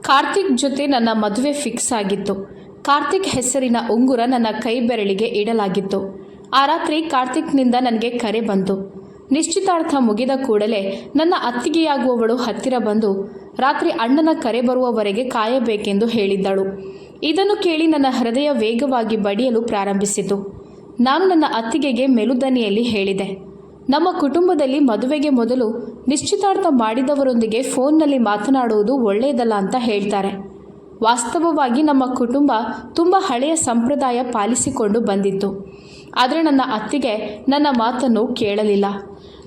ಕಾರ್ತಿಕ್ ಜೊತೆ ನನ್ನ ಮದುವೆ ಫಿಕ್ಸ್ ಆಗಿತ್ತು. ಕಾರ್ತಿಕ್ ಹೆಸರಿನ ಉಂಗುರ ನನ್ನ ಕೈ ಬೆರಳಿಗೆ ಇಡಲಾಗಿತ್ತು. ಆ ರಾತ್ರಿ ಕಾರ್ತಿಕ್ನಿಂದ ನನಗೆ ಕರೆ ಬಂತು. ನಿಶ್ಚಿತಾರ್ಥ ಮುಗಿದ ಕೂಡಲೇ ನನ್ನ ಅತ್ತಿಗೆಯಾಗುವವಳು ಹತ್ತಿರ ಬಂದು ರಾತ್ರಿ ಅಣ್ಣನ ಕರೆ ಬರುವವರೆಗೆ ಕಾಯಬೇಕೆಂದು ಹೇಳಿದ್ದಳು. ಇದನ್ನು ಕೇಳಿ ನನ್ನ ಹೃದಯ ವೇಗವಾಗಿ ಬಡಿಯಲು ಪ್ರಾರಂಭಿಸಿತು. ನಾನು ನನ್ನ ಅತ್ತಿಗೆಗೆ ಮೆಲುದನಿಯಲ್ಲಿ ಹೇಳಿದೆ, ನಮ್ಮ ಕುಟುಂಬದಲ್ಲಿ ಮದುವೆಗೆ ಮೊದಲು ನಿಶ್ಚಿತಾರ್ಥ ಮಾಡಿದವರೊಂದಿಗೆ ಫೋನ್ನಲ್ಲಿ ಮಾತನಾಡುವುದು ಒಳ್ಳೆಯದಲ್ಲ ಅಂತ ಹೇಳ್ತಾರೆ. ವಾಸ್ತವವಾಗಿ ನಮ್ಮ ಕುಟುಂಬ ತುಂಬ ಹಳೆಯ ಸಂಪ್ರದಾಯ ಪಾಲಿಸಿಕೊಂಡು ಬಂದಿತ್ತು. ಆದರೆ ನನ್ನ ಅತ್ತಿಗೆ ನನ್ನ ಮಾತನ್ನು ಕೇಳಲಿಲ್ಲ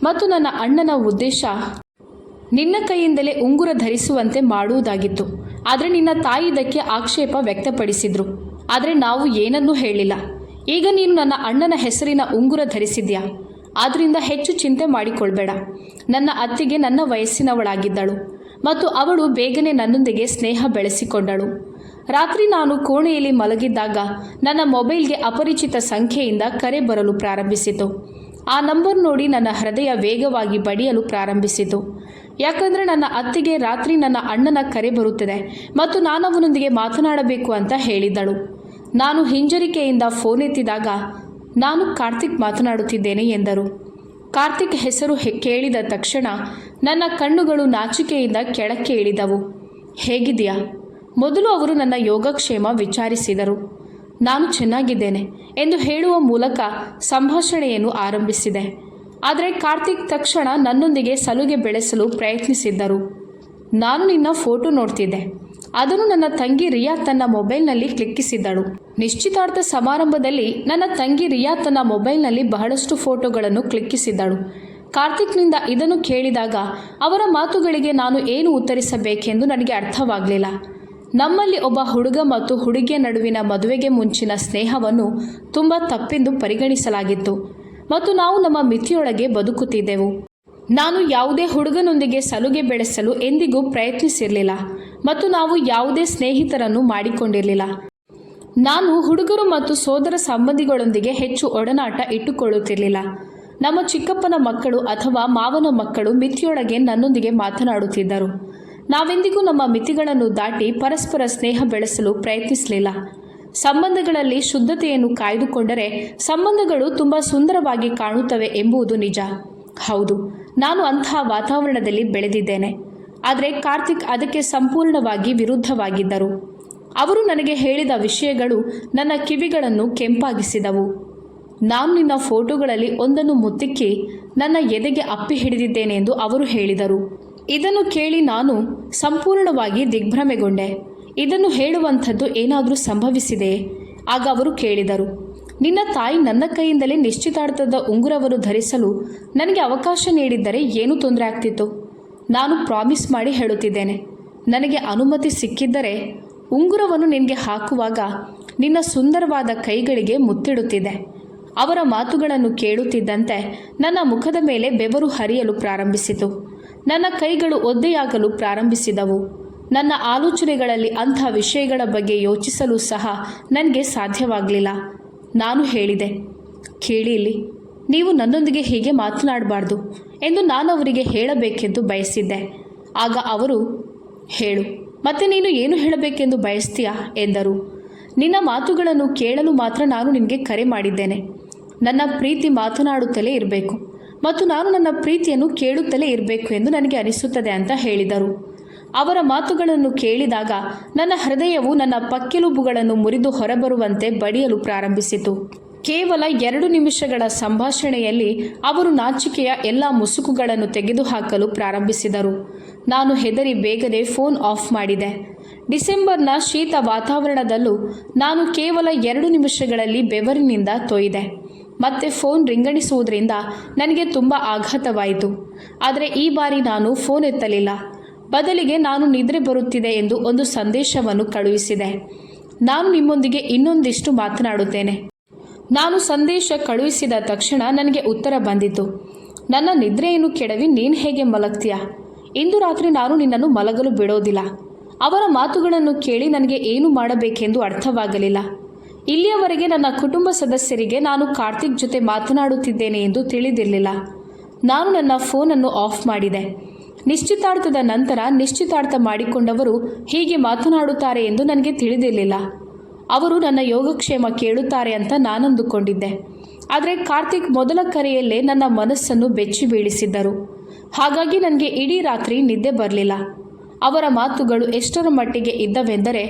ಮತ್ತು ನನ್ನ ಅಣ್ಣನ ಉದ್ದೇಶ ನಿನ್ನ ಕೈಯಿಂದಲೇ ಉಂಗುರ ಧರಿಸುವಂತೆ ಮಾಡುವುದಾಗಿತ್ತು. ಆದರೆ ನಿನ್ನ ತಾಯಿ ಇದಕ್ಕೆ ಆಕ್ಷೇಪ ವ್ಯಕ್ತಪಡಿಸಿದ್ರು. ಆದರೆ ನಾವು ಏನನ್ನೂ ಹೇಳಿಲ್ಲ. ಈಗ ನೀನು ನನ್ನ ಅಣ್ಣನ ಹೆಸರಿನ ಉಂಗುರ ಧರಿಸಿದ್ಯಾ, ಆದ್ದರಿಂದ ಹೆಚ್ಚು ಚಿಂತೆ ಮಾಡಿಕೊಳ್ಬೇಡ. ನನ್ನ ಅತ್ತಿಗೆ ನನ್ನ ವಯಸ್ಸಿನವಳಾಗಿದ್ದಳು ಮತ್ತು ಅವಳು ಬೇಗನೆ ನನ್ನೊಂದಿಗೆ ಸ್ನೇಹ ಬೆಳೆಸಿಕೊಂಡಳು. ರಾತ್ರಿ ನಾನು ಕೋಣೆಯಲ್ಲಿ ಮಲಗಿದ್ದಾಗ ನನ್ನ ಮೊಬೈಲ್ಗೆ ಅಪರಿಚಿತ ಸಂಖ್ಯೆಯಿಂದ ಕರೆ ಬರಲು ಪ್ರಾರಂಭಿಸಿತು. ಆ ನಂಬರ್ ನೋಡಿ ನನ್ನ ಹೃದಯ ವೇಗವಾಗಿ ಬಡಿಯಲು ಪ್ರಾರಂಭಿಸಿತು. ಯಾಕಂದರೆ ನನ್ನ ಅತ್ತಿಗೆ ರಾತ್ರಿ ನನ್ನ ಅಣ್ಣನ ಕರೆ ಬರುತ್ತದೆ ಮತ್ತು ನಾನು ಅವನೊಂದಿಗೆ ಮಾತನಾಡಬೇಕು ಅಂತ ಹೇಳಿದ್ದಳು. ನಾನು ಹಿಂಜರಿಕೆಯಿಂದ ಫೋನ್ ಎತ್ತಿದಾಗ, ನಾನು ಕಾರ್ತಿಕ್ ಮಾತನಾಡುತ್ತಿದ್ದೇನೆ ಎಂದರು. ಕಾರ್ತಿಕ್ ಹೆಸರು ಕೇಳಿದ ತಕ್ಷಣ ನನ್ನ ಕಣ್ಣುಗಳು ನಾಚಿಕೆಯಿಂದ ಕೆಳಕ್ಕೆ ಇಳಿದವು. ಹೇಗಿದೆಯಾ? ಮೊದಲು ಅವರು ನನ್ನ ಯೋಗಕ್ಷೇಮ ವಿಚಾರಿಸಿದರು. ನಾನು ಚೆನ್ನಾಗಿದ್ದೇನೆ ಎಂದು ಹೇಳುವ ಮೂಲಕ ಸಂಭಾಷಣೆಯನ್ನು ಆರಂಭಿಸಿದೆ. ಆದರೆ ಕಾರ್ತಿಕ್ ತಕ್ಷಣ ನನ್ನೊಂದಿಗೆ ಸಲುಗೆ ಬೆಳೆಸಲು ಪ್ರಯತ್ನಿಸಿದ್ದರು. ನಾನು ನಿನ್ನ ಫೋಟೋ ನೋಡ್ತಿದ್ದೆ. ಅದನ್ನು ನನ್ನ ತಂಗಿ ರಿಯಾ ತನ್ನ ಮೊಬೈಲ್ನಲ್ಲಿ ಕ್ಲಿಕ್ಕಿಸಿದ್ದಳು. ನಿಶ್ಚಿತಾರ್ಥ ಸಮಾರಂಭದಲ್ಲಿ ನನ್ನ ತಂಗಿ ರಿಯಾ ತನ್ನ ಮೊಬೈಲ್ನಲ್ಲಿ ಬಹಳಷ್ಟು ಫೋಟೋಗಳನ್ನು ಕ್ಲಿಕ್ಕಿಸಿದ್ದಳು. ಕಾರ್ತಿಕ್ನಿಂದ ಇದನ್ನು ಕೇಳಿದಾಗ ಅವರ ಮಾತುಗಳಿಗೆ ನಾನು ಏನು ಉತ್ತರಿಸಬೇಕೆಂದು ನನಗೆ ಅರ್ಥವಾಗಲಿಲ್ಲ. ನಮ್ಮಲ್ಲಿ ಒಬ್ಬ ಹುಡುಗ ಮತ್ತು ಹುಡುಗಿಯ ನಡುವಿನ ಮದುವೆಗೆ ಮುಂಚಿನ ಸ್ನೇಹವನ್ನು ತುಂಬ ತಪ್ಪೆಂದು ಪರಿಗಣಿಸಲಾಗಿತ್ತು ಮತ್ತು ನಾವು ನಮ್ಮ ಮಿತಿಯೊಳಗೆ ಬದುಕುತ್ತಿದ್ದೆವು. ನಾನು ಯಾವುದೇ ಹುಡುಗನೊಂದಿಗೆ ಸಲುಗೆ ಬೆಳೆಸಲು ಎಂದಿಗೂ ಪ್ರಯತ್ನಿಸಿರಲಿಲ್ಲ ಮತ್ತು ನಾವು ಯಾವುದೇ ಸ್ನೇಹಿತರನ್ನು ಮಾಡಿಕೊಂಡಿರಲಿಲ್ಲ. ನಾನು ಹುಡುಗರು ಮತ್ತು ಸೋದರ ಸಂಬಂಧಿಗಳೊಂದಿಗೆ ಹೆಚ್ಚು ಒಡನಾಟ ಇಟ್ಟುಕೊಳ್ಳುತ್ತಿರಲಿಲ್ಲ. ನಮ್ಮ ಚಿಕ್ಕಪ್ಪನ ಮಕ್ಕಳು ಅಥವಾ ಮಾವನ ಮಕ್ಕಳು ಮಿತಿಯೊಳಗೆ ನನ್ನೊಂದಿಗೆ ಮಾತನಾಡುತ್ತಿದ್ದರು. ನಾವೆಂದಿಗೂ ನಮ್ಮ ಮಿತಿಗಳನ್ನು ದಾಟಿ ಪರಸ್ಪರ ಸ್ನೇಹ ಬೆಳೆಸಲು ಪ್ರಯತ್ನಿಸಲಿಲ್ಲ. ಸಂಬಂಧಗಳಲ್ಲಿ ಶುದ್ಧತೆಯನ್ನು ಕಾಯ್ದುಕೊಂಡರೆ ಸಂಬಂಧಗಳು ತುಂಬ ಸುಂದರವಾಗಿ ಕಾಣುತ್ತವೆ ಎಂಬುದು ನಿಜ. ಹೌದು, ನಾನು ಅಂತಹ ವಾತಾವರಣದಲ್ಲಿ ಬೆಳೆದಿದ್ದೇನೆ. ಆದರೆ ಕಾರ್ತಿಕ್ ಅದಕ್ಕೆ ಸಂಪೂರ್ಣವಾಗಿ ವಿರುದ್ಧವಾಗಿದ್ದರು. ಅವರು ನನಗೆ ಹೇಳಿದ ವಿಷಯಗಳು ನನ್ನ ಕಿವಿಗಳನ್ನು ಕೆಂಪಾಗಿಸಿದವು. ನಾನು ನಿನ್ನ ಫೋಟೋಗಳಲ್ಲಿ ಒಂದನ್ನು ಮುತ್ತಿಕ್ಕಿ ನನ್ನ ಎದೆಗೆ ಅಪ್ಪಿ ಹಿಡಿದಿದ್ದೇನೆ ಎಂದು ಅವರು ಹೇಳಿದರು. ಇದನ್ನು ಕೇಳಿ ನಾನು ಸಂಪೂರ್ಣವಾಗಿ ದಿಗ್ಭ್ರಮೆಗೊಂಡೆ. ಇದನ್ನು ಹೇಳುವಂಥದ್ದು ಏನಾದರೂ ಸಂಭವಿಸಿದೆಯೇ? ಆಗ ಅವರು ಕೇಳಿದರು, ನಿನ್ನ ತಾಯಿ ನನ್ನ ಕೈಯಿಂದಲೇ ನಿಶ್ಚಿತಾರ್ಥದ ಉಂಗುರವನ್ನು ಧರಿಸಲು ನನಗೆ ಅವಕಾಶ ನೀಡಿದ್ದರೆ ಏನೂ ತೊಂದರೆ ಆಗ್ತಿತ್ತು? ನಾನು ಪ್ರಾಮಿಸ್ ಮಾಡಿ ಹೇಳುತ್ತಿದ್ದೇನೆ, ನನಗೆ ಅನುಮತಿ ಸಿಕ್ಕಿದ್ದರೆ ಉಂಗುರವನ್ನು ನಿನಗೆ ಹಾಕುವಾಗ ನಿನ್ನ ಸುಂದರವಾದ ಕೈಗಳಿಗೆ ಮುತ್ತಿಡುತ್ತಿದ್ದೆ. ಅವರ ಮಾತುಗಳನ್ನು ಕೇಳುತ್ತಿದ್ದಂತೆ ನನ್ನ ಮುಖದ ಮೇಲೆ ಬೆವರು ಹರಿಯಲು ಪ್ರಾರಂಭಿಸಿತು. ನನ್ನ ಕೈಗಳು ಒದ್ದೆಯಾಗಲು ಪ್ರಾರಂಭಿಸಿದವು. ನನ್ನ ಆಲೋಚನೆಗಳಲ್ಲಿ ಅಂಥ ವಿಷಯಗಳ ಬಗ್ಗೆ ಯೋಚಿಸಲು ಸಹ ನನಗೆ ಸಾಧ್ಯವಾಗಲಿಲ್ಲ. ನಾನು ಹೇಳಿದೆ, ಕೇಳಿ ಇಲ್ಲಿ, ನೀವು ನನ್ನೊಂದಿಗೆ ಹೀಗೆ ಮಾತನಾಡಬಾರ್ದು ಎಂದು ನಾನು ಅವರಿಗೆ ಹೇಳಬೇಕೆಂದು ಬಯಸಿದ್ದೆ. ಆಗ ಅವರು, ಹೇಳು, ಮತ್ತೆ ನೀನು ಏನು ಹೇಳಬೇಕೆಂದು ಬಯಸ್ತೀಯಾ ಎಂದರು. ನಿನ್ನ ಮಾತುಗಳನ್ನು ಕೇಳಲು ಮಾತ್ರ ನಾನು ನಿನಗೆ ಕರೆ ಮಾಡಿದ್ದೇನೆ. ನನ್ನ ಪ್ರೀತಿ ಮಾತನಾಡುತ್ತಲೇ ಇರಬೇಕು ಮತ್ತು ನಾನು ನನ್ನ ಪ್ರೀತಿಯನ್ನು ಕೇಳುತ್ತಲೇ ಇರಬೇಕು ಎಂದು ನನಗೆ ಅನಿಸುತ್ತದೆ ಅಂತ ಹೇಳಿದರು. ಅವರ ಮಾತುಗಳನ್ನು ಕೇಳಿದಾಗ ನನ್ನ ಹೃದಯವು ನನ್ನ ಪಕ್ಕೆಲುಬುಗಳನ್ನು ಮುರಿದು ಹೊರಬರುವಂತೆ ಬಡಿಯಲು ಪ್ರಾರಂಭಿಸಿತು. ಕೇವಲ 2 ನಿಮಿಷಗಳ ಸಂಭಾಷಣೆಯಲ್ಲಿ ಅವರು ನಾಚಿಕೆಯ ಎಲ್ಲ ಮುಸುಕುಗಳನ್ನು ತೆಗೆದುಹಾಕಲು ಪ್ರಾರಂಭಿಸಿದರು. ನಾನು ಹೆದರಿ ಬೇಗನೆ ಫೋನ್ ಆಫ್ ಮಾಡಿದೆ. ಡಿಸೆಂಬರ್ನ ಶೀತ ವಾತಾವರಣದಲ್ಲೂ ನಾನು ಕೇವಲ 2 ನಿಮಿಷಗಳಲ್ಲಿ ಬೆವರಿನಿಂದ ತೊಯ್ದೆ. ಮತ್ತೆ ಫೋನ್ ರಿಂಗಣಿಸುವುದರಿಂದ ನನಗೆ ತುಂಬ ಆಘಾತವಾಯಿತು. ಆದರೆ ಈ ಬಾರಿ ನಾನು ಫೋನ್ ಎತ್ತಲಿಲ್ಲ. ಬದಲಿಗೆ ನಾನು ನಿದ್ರೆ ಬರುತ್ತಿದೆ ಎಂದು ಒಂದು ಸಂದೇಶವನ್ನು ಕಳುಹಿಸಿದೆ. ನಾನು ನಿಮ್ಮೊಂದಿಗೆ ಇನ್ನೊಂದಿಷ್ಟು ಮಾತನಾಡುತ್ತೇನೆ. ನಾನು ಸಂದೇಶ ಕಳುಹಿಸಿದ ತಕ್ಷಣ ನನಗೆ ಉತ್ತರ ಬಂದಿತು. ನನ್ನ ನಿದ್ರೆಯನ್ನು ಕೆಡವಿ ನೀನು ಹೇಗೆ ಮಲಗ್ತೀಯಾ? ಇಂದು ರಾತ್ರಿ ನಾನು ನಿನ್ನನ್ನು ಮಲಗಲು ಬಿಡೋದಿಲ್ಲ. ಅವರ ಮಾತುಗಳನ್ನು ಕೇಳಿ ನನಗೆ ಏನು ಮಾಡಬೇಕೆಂದು ಅರ್ಥವಾಗಲಿಲ್ಲ. ಇಲ್ಲಿಯವರೆಗೆ ನನ್ನ ಕುಟುಂಬ ಸದಸ್ಯರಿಗೆ ನಾನು ಕಾರ್ತಿಕ್ ಜೊತೆ ಮಾತನಾಡುತ್ತಿದ್ದೇನೆ ಎಂದು ತಿಳಿದಿರಲಿಲ್ಲ. ನಾನು ನನ್ನ ಫೋನನ್ನು ಆಫ್ ಮಾಡಿದೆ. ನಿಶ್ಚಿತಾರ್ಥದ ನಂತರ ನಿಶ್ಚಿತಾರ್ಥ ಮಾಡಿಕೊಂಡವರು ಹೀಗೆ ಮಾತನಾಡುತ್ತಾರೆ ಎಂದು ನನಗೆ ತಿಳಿದಿರಲಿಲ್ಲ. ಅವರು ನನ್ನ ಯೋಗಕ್ಷೇಮ ಕೇಳುತ್ತಾರೆ ಅಂತ ನಾನಂದುಕೊಂಡಿದ್ದೆ. ಆದರೆ ಕಾರ್ತಿಕ್ ಮೊದಲ ಕರೆಯಲ್ಲೇ ನನ್ನ ಮನಸ್ಸನ್ನು ಬೆಚ್ಚಿ ಬೀಳಿಸಿದ್ದರು. ಹಾಗಾಗಿ ನನಗೆ ಇಡೀ ರಾತ್ರಿ ನಿದ್ದೆ ಬರಲಿಲ್ಲ. ಅವರ ಮಾತುಗಳು ಎಷ್ಟರ ಮಟ್ಟಿಗೆ ಇದ್ದವೆಂದರೆ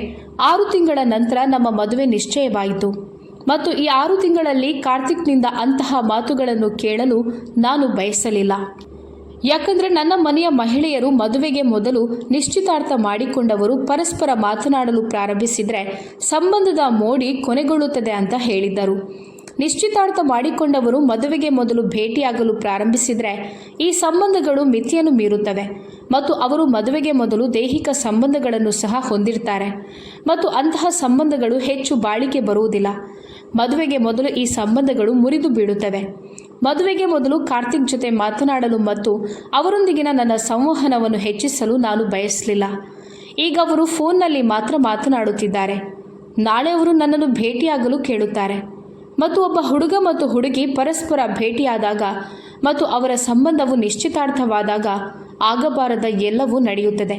6 ತಿಂಗಳ ನಂತರ ನಮ್ಮ ಮದುವೆ ನಿಶ್ಚಯವಾಯಿತು ಮತ್ತು ಈ 6 ತಿಂಗಳಲ್ಲಿ ಕಾರ್ತಿಕ್ನಿಂದ ಅಂತಹ ಮಾತುಗಳನ್ನು ಕೇಳಲು ನಾನು ಬಯಸಲಿಲ್ಲ. ಯಾಕಂದರೆ ನನ್ನ ಮನೆಯ ಮಹಿಳೆಯರು ಮದುವೆಗೆ ಮೊದಲು ನಿಶ್ಚಿತಾರ್ಥ ಮಾಡಿಕೊಂಡವರು ಪರಸ್ಪರ ಮಾತನಾಡಲು ಪ್ರಾರಂಭಿಸಿದರೆ ಸಂಬಂಧದ ಮೋಡಿ ಕೊನೆಗೊಳ್ಳುತ್ತದೆ ಅಂತ ಹೇಳಿದ್ದರು. ನಿಶ್ಚಿತಾರ್ಥ ಮಾಡಿಕೊಂಡವರು ಮದುವೆಗೆ ಮೊದಲು ಭೇಟಿಯಾಗಲು ಪ್ರಾರಂಭಿಸಿದರೆ ಈ ಸಂಬಂಧಗಳು ಮಿತಿಯನ್ನು ಮೀರುತ್ತವೆ ಮತ್ತು ಅವರು ಮದುವೆಗೆ ಮೊದಲು ದೈಹಿಕ ಸಂಬಂಧಗಳನ್ನು ಸಹ ಹೊಂದಿರ್ತಾರೆ ಮತ್ತು ಅಂತಹ ಸಂಬಂಧಗಳು ಹೆಚ್ಚು ಬಾಳಿಕೆ ಬರುವುದಿಲ್ಲ. ಮದುವೆಗೆ ಮೊದಲು ಈ ಸಂಬಂಧಗಳು ಮುರಿದು ಬೀಳುತ್ತವೆ. ಮದುವೆಗೆ ಮೊದಲು ಕಾರ್ತಿಕ್ ಜೊತೆ ಮಾತನಾಡಲು ಮತ್ತು ಅವರೊಂದಿಗಿನ ನನ್ನ ಸಂವಹನವನ್ನು ಹೆಚ್ಚಿಸಲು ನಾನು ಬಯಸಲಿಲ್ಲ. ಈಗ ಅವರು ಫೋನ್ನಲ್ಲಿ ಮಾತ್ರ ಮಾತನಾಡುತ್ತಿದ್ದಾರೆ. ನಾಳೆ ಅವರು ನನ್ನನ್ನು ಭೇಟಿಯಾಗಲು ಕೇಳುತ್ತಾರೆ ಮತ್ತು ಒಬ್ಬ ಹುಡುಗ ಮತ್ತು ಹುಡುಗಿ ಪರಸ್ಪರ ಭೇಟಿಯಾದಾಗ ಮತ್ತು ಅವರ ಸಂಬಂಧವು ನಿಶ್ಚಿತಾರ್ಥವಾದಾಗ ಆಗಬಾರದ ಎಲ್ಲವೂ ನಡೆಯುತ್ತದೆ.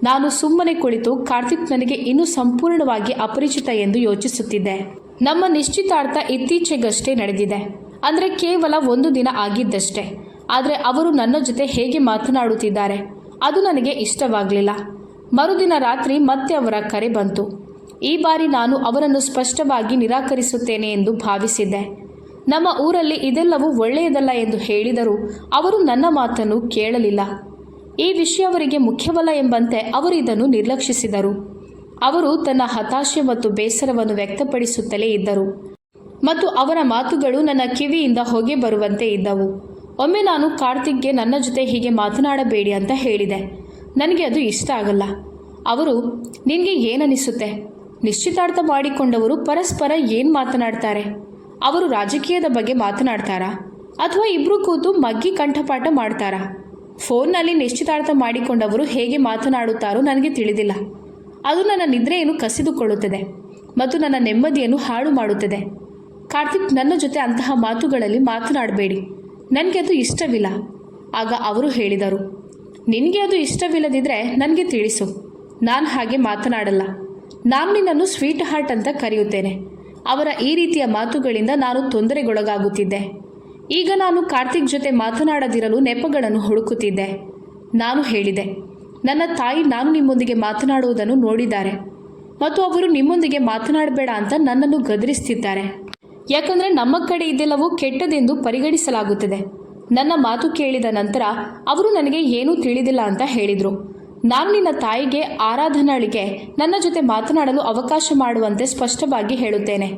ನಾನು ಸುಮ್ಮನೆ ಕುಳಿತು ಕಾರ್ತಿಕ್ ನನಗೆ ಇನ್ನೂ ಸಂಪೂರ್ಣವಾಗಿ ಅಪರಿಚಿತ ಎಂದು ಯೋಚಿಸುತ್ತಿದ್ದೆ. ನಮ್ಮ ನಿಶ್ಚಿತಾರ್ಥ ಇತ್ತೀಚೆಗಷ್ಟೇ ನಡೆದಿದೆ, ಅಂದರೆ ಕೇವಲ 1 ದಿನ ಆಗಿದ್ದಷ್ಟೇ. ಆದರೆ ಅವರು ನನ್ನ ಜೊತೆ ಹೇಗೆ ಮಾತನಾಡುತ್ತಿದ್ದಾರೆ ಅದು ನನಗೆ ಇಷ್ಟವಾಗಲಿಲ್ಲ. ಮರುದಿನ ರಾತ್ರಿ ಮತ್ತೆ ಅವರ ಕರೆ ಬಂತು. ಈ ಬಾರಿ ನಾನು ಅವರನ್ನು ಸ್ಪಷ್ಟವಾಗಿ ನಿರಾಕರಿಸುತ್ತೇನೆ ಎಂದು ಭಾವಿಸಿದ್ದೆ. ನಮ್ಮ ಊರಲ್ಲಿ ಇದೆಲ್ಲವೂ ಒಳ್ಳೆಯದಲ್ಲ ಎಂದು ಹೇಳಿದರೂ ಅವರು ನನ್ನ ಮಾತನ್ನು ಕೇಳಲಿಲ್ಲ. ಈ ವಿಷಯ ಅವರಿಗೆ ಮುಖ್ಯವಲ್ಲ ಎಂಬಂತೆ ಅವರು ಇದನ್ನು ನಿರ್ಲಕ್ಷಿಸಿದರು. ಅವರು ತನ್ನ ಹತಾಶೆ ಮತ್ತು ಬೇಸರವನ್ನು ವ್ಯಕ್ತಪಡಿಸುತ್ತಲೇ ಇದ್ದರು ಮತ್ತು ಅವರ ಮಾತುಗಳು ನನ್ನ ಕಿವಿಯಿಂದ ಹೊಗೆ ಬರುವಂತೆ ಇದ್ದವು. ಒಮ್ಮೆ ನಾನು ಕಾರ್ತಿಕ್ಗೆ ನನ್ನ ಜೊತೆ ಹೀಗೆ ಮಾತನಾಡಬೇಡಿ ಅಂತ ಹೇಳಿದೆ. ನನಗೆ ಅದು ಇಷ್ಟ ಆಗಲ್ಲ. ಅವರು, ನಿನಗೆ ಏನನಿಸುತ್ತೆ? ನಿಶ್ಚಿತಾರ್ಥ ಮಾಡಿಕೊಂಡವರು ಪರಸ್ಪರ ಏನು ಮಾತನಾಡ್ತಾರೆ? ಅವರು ರಾಜಕೀಯದ ಬಗ್ಗೆ ಮಾತನಾಡ್ತಾರಾ ಅಥವಾ ಇಬ್ಬರು ಕೂತು ಮಗ್ಗಿ ಕಂಠಪಾಠ ಮಾಡ್ತಾರಾ? ಫೋನ್ನಲ್ಲಿ ನಿಶ್ಚಿತಾರ್ಥ ಮಾಡಿಕೊಂಡವರು ಹೇಗೆ ಮಾತನಾಡುತ್ತಾರೋ ನನಗೆ ತಿಳಿದಿಲ್ಲ. ಅದು ನನ್ನ ನಿದ್ರೆಯನ್ನು ಕಸಿದುಕೊಳ್ಳುತ್ತದೆ ಮತ್ತು ನನ್ನ ನೆಮ್ಮದಿಯನ್ನು ಹಾಳು ಮಾಡುತ್ತದೆ. ಕಾರ್ತಿಕ್, ನನ್ನ ಜೊತೆ ಅಂತಹ ಮಾತುಗಳಲ್ಲಿ ಮಾತನಾಡಬೇಡಿ, ನನಗೆ ಅದು ಇಷ್ಟವಿಲ್ಲ. ಆಗ ಅವರು ಹೇಳಿದರು, ನಿನಗೆ ಅದು ಇಷ್ಟವಿಲ್ಲದಿದ್ದರೆ ನನಗೆ ತಿಳಿಸು, ನಾನು ಹಾಗೆ ಮಾತನಾಡಲ್ಲ. ನಾನು ನಿನ್ನನ್ನು ಸ್ವೀಟ್ ಹಾರ್ಟ್ ಅಂತ ಕರೆಯುತ್ತೇನೆ. ಅವರ ಈ ರೀತಿಯ ಮಾತುಗಳಿಂದ ನಾನು ತೊಂದರೆಗೊಳಗಾಗುತ್ತಿದ್ದೆ. ಈಗ ನಾನು ಕಾರ್ತಿಕ್ ಜೊತೆ ಮಾತನಾಡದಿರಲು ನೆಪಗಳನ್ನು ಹುಡುಕುತ್ತಿದ್ದೆ. ನಾನು ಹೇಳಿದೆ, ನನ್ನ ತಾಯಿ ನಾನು ನಿಮ್ಮೊಂದಿಗೆ ಮಾತನಾಡುವುದನ್ನು ನೋಡಿದ್ದಾರೆ ಮತ್ತು ಅವರು ನಿಮ್ಮೊಂದಿಗೆ ಮಾತನಾಡಬೇಡ ಅಂತ ನನ್ನನ್ನು ಗದರಿಸುತ್ತಿದ್ದಾರೆ. ಯಾಕಂದರೆ ನಮ್ಮ ಕಡೆ ಇದೆಲ್ಲವೂ ಕೆಟ್ಟದೆಂದು ಪರಿಗಣಿಸಲಾಗುತ್ತದೆ. ನನ್ನ ಮಾತು ಕೇಳಿದ ನಂತರ ಅವರು ನನಗೆ ಏನೂ ತಿಳಿದಿಲ್ಲ ಅಂತ ಹೇಳಿದರು. ನಾನು ನಿನ್ನ ತಾಯಿಗೆ ಆರಾಧನಾಳಿಗೆ ನನ್ನ ಜೊತೆ ಮಾತನಾಡಲು ಅವಕಾಶ ಮಾಡುವಂತೆ ಸ್ಪಷ್ಟವಾಗಿ ಹೇಳುತ್ತೇನೆ.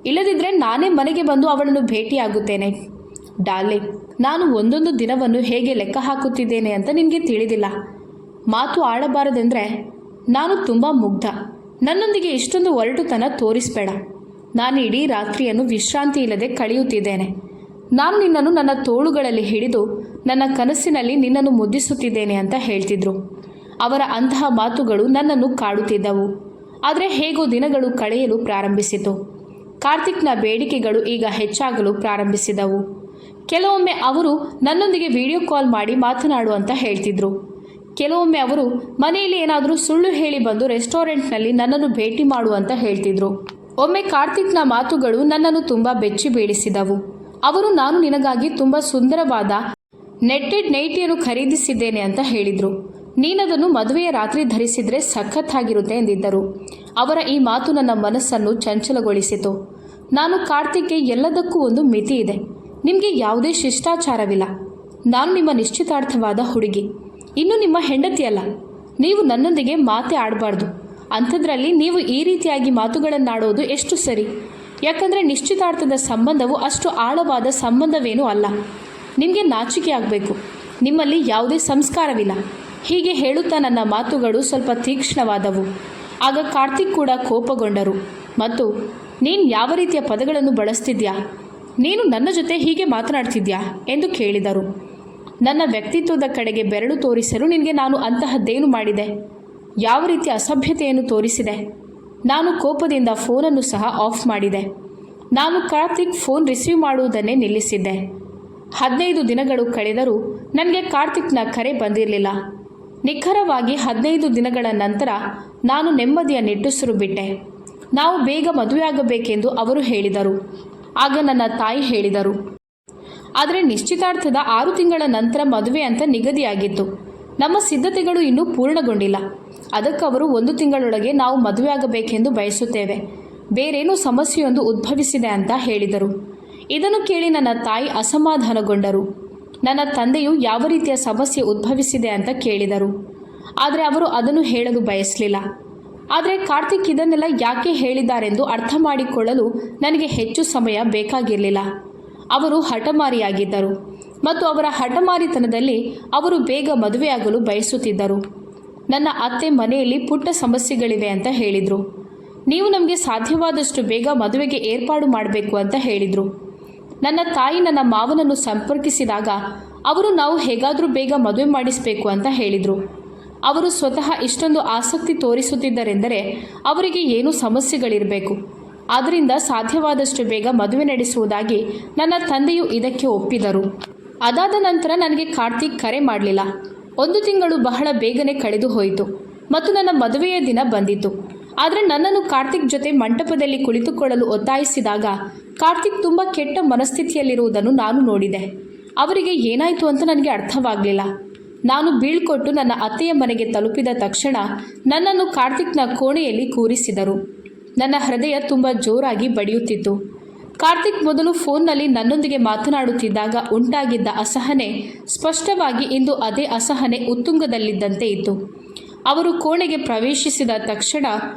ಇಲ್ಲದಿದ್ದರೆ ನಾನೇ ಮನೆಗೆ ಬಂದು ಅವಳನ್ನು ಭೇಟಿಯಾಗುತ್ತೇನೆ. ಡಾರ್ಲಿಂಗ್, ನಾನು ಒಂದೊಂದು ದಿನವನ್ನು ಹೇಗೆ ಲೆಕ್ಕ ಹಾಕುತ್ತಿದ್ದೇನೆ ಅಂತ ನಿನಗೆ ತಿಳಿದಿಲ್ಲ. ಮಾತು ಆಡಬಾರದೆಂದರೆ ನಾನು ತುಂಬ ಮುಗ್ಧ. ನನ್ನೊಂದಿಗೆ ಇಷ್ಟೊಂದು ಒರಟುತನ ತೋರಿಸಬೇಡ. ನಾನು ಇಡೀ ರಾತ್ರಿಯನ್ನು ವಿಶ್ರಾಂತಿ ಇಲ್ಲದೆ ಕಳೆಯುತ್ತಿದ್ದೇನೆ. ನಾನು ನಿನ್ನನ್ನು ನನ್ನ ತೋಳುಗಳಲ್ಲಿ ಹಿಡಿದು ನನ್ನ ಕನಸಿನಲ್ಲಿ ನಿನ್ನನ್ನು ಮುದ್ದಿಸುತ್ತಿದ್ದೇನೆ ಅಂತ ಹೇಳ್ತಿದ್ರು. ಅವರ ಅಂತಹ ಮಾತುಗಳು ನನ್ನನ್ನು ಕಾಡುತ್ತಿದ್ದವು. ಆದರೆ ಹೇಗೋ ದಿನಗಳು ಕಳೆಯಲು ಪ್ರಾರಂಭಿಸಿತು. ಕಾರ್ತಿಕ್ನ ಬೇಡಿಕೆಗಳು ಈಗ ಹೆಚ್ಚಾಗಲು ಪ್ರಾರಂಭಿಸಿದವು. ಕೆಲವೊಮ್ಮೆ ಅವರು ನನ್ನೊಂದಿಗೆ ವಿಡಿಯೋ ಕಾಲ್ ಮಾಡಿ ಮಾತನಾಡು ಅಂತ ಹೇಳ್ತಿದ್ರು. ಕೆಲವೊಮ್ಮೆ ಅವರು ಮನೆಯಲ್ಲಿ ಏನಾದರೂ ಸುಳ್ಳು ಹೇಳಿ ಬಂದು ರೆಸ್ಟೋರೆಂಟ್ನಲ್ಲಿ ನನ್ನನ್ನು ಭೇಟಿ ಮಾಡು ಅಂತ ಹೇಳ್ತಿದ್ರು. ಒಮ್ಮೆ ಕಾರ್ತಿಕ್ನ ಮಾತುಗಳು ನನ್ನನ್ನು ತುಂಬ ಬೆಚ್ಚಿ ಬೀಳಿಸಿದವು. ಅವರು ನಾನು ನಿನಗಾಗಿ ತುಂಬ ಸುಂದರವಾದ ನೆಟ್ಟೆಡ್ ನೈಟಿಯನ್ನು ಖರೀದಿಸಿದ್ದೇನೆ ಅಂತ ಹೇಳಿದರು. ನೀನದನ್ನು ಮದುವೆಯ ರಾತ್ರಿ ಧರಿಸಿದರೆ ಸಖತ್ತಾಗಿರುತ್ತೆ ಎಂದಿದ್ದರು. ಅವರ ಈ ಮಾತು ನನ್ನ ಮನಸ್ಸನ್ನು ಚಂಚಲಗೊಳಿಸಿತು. ನಾನು ಕಾರ್ತಿಕ್ಗೆ ಎಲ್ಲದಕ್ಕೂ ಒಂದು ಮಿತಿ ಇದೆ. ನಿಮಗೆ ಯಾವುದೇ ಶಿಷ್ಟಾಚಾರವಿಲ್ಲ. ನಾನು ನಿಮ್ಮ ನಿಶ್ಚಿತಾರ್ಥವಾದ ಹುಡುಗಿ, ಇನ್ನು ನಿಮ್ಮ ಹೆಂಡತಿಯಲ್ಲ. ನೀವು ನನ್ನೊಂದಿಗೆ ಮಾತೇ ಆಡಬಾರ್ದು. ಅಂಥದ್ರಲ್ಲಿ ನೀವು ಈ ರೀತಿಯಾಗಿ ಮಾತುಗಳನ್ನಾಡೋದು ಎಷ್ಟು ಸರಿ? ಯಾಕಂದರೆ ನಿಶ್ಚಿತಾರ್ಥದ ಸಂಬಂಧವು ಅಷ್ಟು ಆಳವಾದ ಸಂಬಂಧವೇನೂ ಅಲ್ಲ. ನಿಮಗೆ ನಾಚಿಕೆ ಆಗಬೇಕು. ನಿಮ್ಮಲ್ಲಿ ಯಾವುದೇ ಸಂಸ್ಕಾರವಿಲ್ಲ. ಹೀಗೆ ಹೇಳುತ್ತಾ ನನ್ನ ಮಾತುಗಳು ಸ್ವಲ್ಪ ತೀಕ್ಷ್ಣವಾದವು. ಆಗ ಕಾರ್ತಿಕ್ ಕೂಡ ಕೋಪಗೊಂಡರು ಮತ್ತು ನೀನು ಯಾವ ರೀತಿಯ ಪದಗಳನ್ನು ಬಳಸ್ತಿದ್ಯಾ? ನೀನು ನನ್ನ ಜೊತೆ ಹೀಗೆ ಮಾತನಾಡ್ತಿದ್ಯಾ ಎಂದು ಕೇಳಿದರು. ನನ್ನ ವ್ಯಕ್ತಿತ್ವದ ಕಡೆಗೆ ಬೆರಳು ತೋರಿಸಲು ನಿನಗೆ ನಾನು ಅಂತಹದ್ದೇನು ಮಾಡಿದೆ? ಯಾವ ರೀತಿಯ ಅಸಭ್ಯತೆಯನ್ನು ತೋರಿಸಿದೆ? ನಾನು ಕೋಪದಿಂದ ಫೋನನ್ನು ಸಹ ಆಫ್ ಮಾಡಿದೆ. ನಾನು ಕಾರ್ತಿಕ್ ಫೋನ್ ರಿಸೀವ್ ಮಾಡುವುದನ್ನೇ ನಿಲ್ಲಿಸಿದ್ದೆ. 15 ದಿನಗಳು ಕಳೆದರೂ ನನಗೆ ಕಾರ್ತಿಕ್ನ ಕರೆ ಬಂದಿರಲಿಲ್ಲ. ನಿಖರವಾಗಿ 15 ದಿನಗಳ ನಂತರ ನಾನು ನೆಮ್ಮದಿಯ ನಿಟ್ಟುಸಿರು ಬಿಟ್ಟೆ. ನಾವು ಬೇಗ ಮದುವೆಯಾಗಬೇಕೆಂದು ಅವರು ಹೇಳಿದರು. ಆಗ ನನ್ನ ತಾಯಿ ಹೇಳಿದರು. ಆದರೆ ನಿಶ್ಚಿತಾರ್ಥದ 6 ತಿಂಗಳ ನಂತರ ಮದುವೆ ಅಂತ ನಿಗದಿಯಾಗಿತ್ತು. ನಮ್ಮ ಸಿದ್ಧತೆಗಳು ಇನ್ನೂ ಪೂರ್ಣಗೊಂಡಿಲ್ಲ. ಅದಕ್ಕೆ ಅವರು 1 ತಿಂಗಳೊಳಗೆ ನಾವು ಮದುವೆಯಾಗಬೇಕೆಂದು ಬಯಸುತ್ತೇವೆ. ಬೇರೇನೋ ಸಮಸ್ಯೆಯೊಂದು ಉದ್ಭವಿಸಿದೆ ಅಂತ ಹೇಳಿದರು. ಇದನ್ನು ಕೇಳಿ ನನ್ನ ತಾಯಿ ಅಸಮಾಧಾನಗೊಂಡರು. ನನ್ನ ತಂದೆಯು ಯಾವ ರೀತಿಯ ಸಮಸ್ಯೆ ಉದ್ಭವಿಸಿದೆ ಅಂತ ಕೇಳಿದರು. ಆದರೆ ಅವರು ಅದನ್ನು ಹೇಳಲು ಬಯಸಲಿಲ್ಲ. ಆದರೆ ಕಾರ್ತಿಕ್ ಇದನ್ನೆಲ್ಲ ಯಾಕೆ ಹೇಳಿದ್ದಾರೆಂದು ಅರ್ಥ ಮಾಡಿಕೊಳ್ಳಲು ನನಗೆ ಹೆಚ್ಚು ಸಮಯ ಬೇಕಾಗಿರಲಿಲ್ಲ. ಅವರು ಹಠಮಾರಿಯಾಗಿದ್ದರು ಮತ್ತು ಅವರ ಹಠಮಾರಿತನದಲ್ಲಿ ಅವರು ಬೇಗ ಮದುವೆಯಾಗಲು ಬಯಸುತ್ತಿದ್ದರು. ನನ್ನ ಅತ್ತೆ ಮನೆಯಲ್ಲಿ ಪುಟ್ಟ ಸಮಸ್ಯೆಗಳಿವೆ ಅಂತ ಹೇಳಿದರು. ನೀವು ನಮಗೆ ಸಾಧ್ಯವಾದಷ್ಟು ಬೇಗ ಮದುವೆಗೆ ಏರ್ಪಾಡು ಮಾಡಬೇಕು ಅಂತ ಹೇಳಿದರು. ನನ್ನ ತಾಯಿ ನನ್ನ ಮಾವನನ್ನು ಸಂಪರ್ಕಿಸಿದಾಗ ಅವರು ನಾವು ಹೇಗಾದರೂ ಬೇಗ ಮದುವೆ ಮಾಡಿಸಬೇಕು ಅಂತ ಹೇಳಿದರು. ಅವರು ಸ್ವತಃ ಇಷ್ಟೊಂದು ಆಸಕ್ತಿ ತೋರಿಸುತ್ತಿದ್ದರೆಂದರೆ ಅವರಿಗೆ ಏನೂ ಸಮಸ್ಯೆಗಳಿರಬೇಕು. ಆದ್ದರಿಂದ ಸಾಧ್ಯವಾದಷ್ಟು ಬೇಗ ಮದುವೆ ನಡೆಸುವುದಾಗಿ ನನ್ನ ತಂದೆಯು ಇದಕ್ಕೆ ಒಪ್ಪಿದರು. ಅದಾದ ನಂತರ ನನಗೆ ಕಾರ್ತಿಕ್ ಕರೆ ಮಾಡಲಿಲ್ಲ. 1 ತಿಂಗಳು ಬಹಳ ಬೇಗನೆ ಕಳೆದು ಹೋಯಿತು ಮತ್ತು ನನ್ನ ಮದುವೆಯ ದಿನ ಬಂದಿತು. ಆದರೆ ನನ್ನನ್ನು ಕಾರ್ತಿಕ್ ಜೊತೆ ಮಂಟಪದಲ್ಲಿ ಕುಳಿತುಕೊಳ್ಳಲು ಒತ್ತಾಯಿಸಿದಾಗ ಕಾರ್ತಿಕ್ ತುಂಬ ಕೆಟ್ಟ ಮನಸ್ಥಿತಿಯಲ್ಲಿರುವುದನ್ನು ನಾನು ನೋಡಿದೆ. ಅವರಿಗೆ ಏನಾಯಿತು ಅಂತ ನನಗೆ ಅರ್ಥವಾಗಲಿಲ್ಲ. ನಾನು ಬೀಳ್ಕೊಟ್ಟು ನನ್ನ ಅತ್ತೆಯ ಮನೆಗೆ ತಲುಪಿದ ತಕ್ಷಣ ನನ್ನನ್ನು ಕಾರ್ತಿಕ್ನ ಕೋಣೆಯಲ್ಲಿ ಕೂರಿಸಿದರು. ನನ್ನ ಹೃದಯ ತುಂಬ ಜೋರಾಗಿ ಬಡಿಯುತ್ತಿತ್ತು. ಕಾರ್ತಿಕ್ ಮೊದಲು ಫೋನ್ನಲ್ಲಿ ನನ್ನೊಂದಿಗೆ ಮಾತನಾಡುತ್ತಿದ್ದಾಗ ಉಂಟಾಗಿದ್ದ ಅಸಹನೆ ಸ್ಪಷ್ಟವಾಗಿ ಇಂದು ಅದೇ ಅಸಹನೆ ಉತ್ತುಂಗದಲ್ಲಿದ್ದಂತೆ ಇತ್ತು. ಅವರು ಕೋಣೆಗೆ ಪ್ರವೇಶಿಸಿದ ತಕ್ಷಣ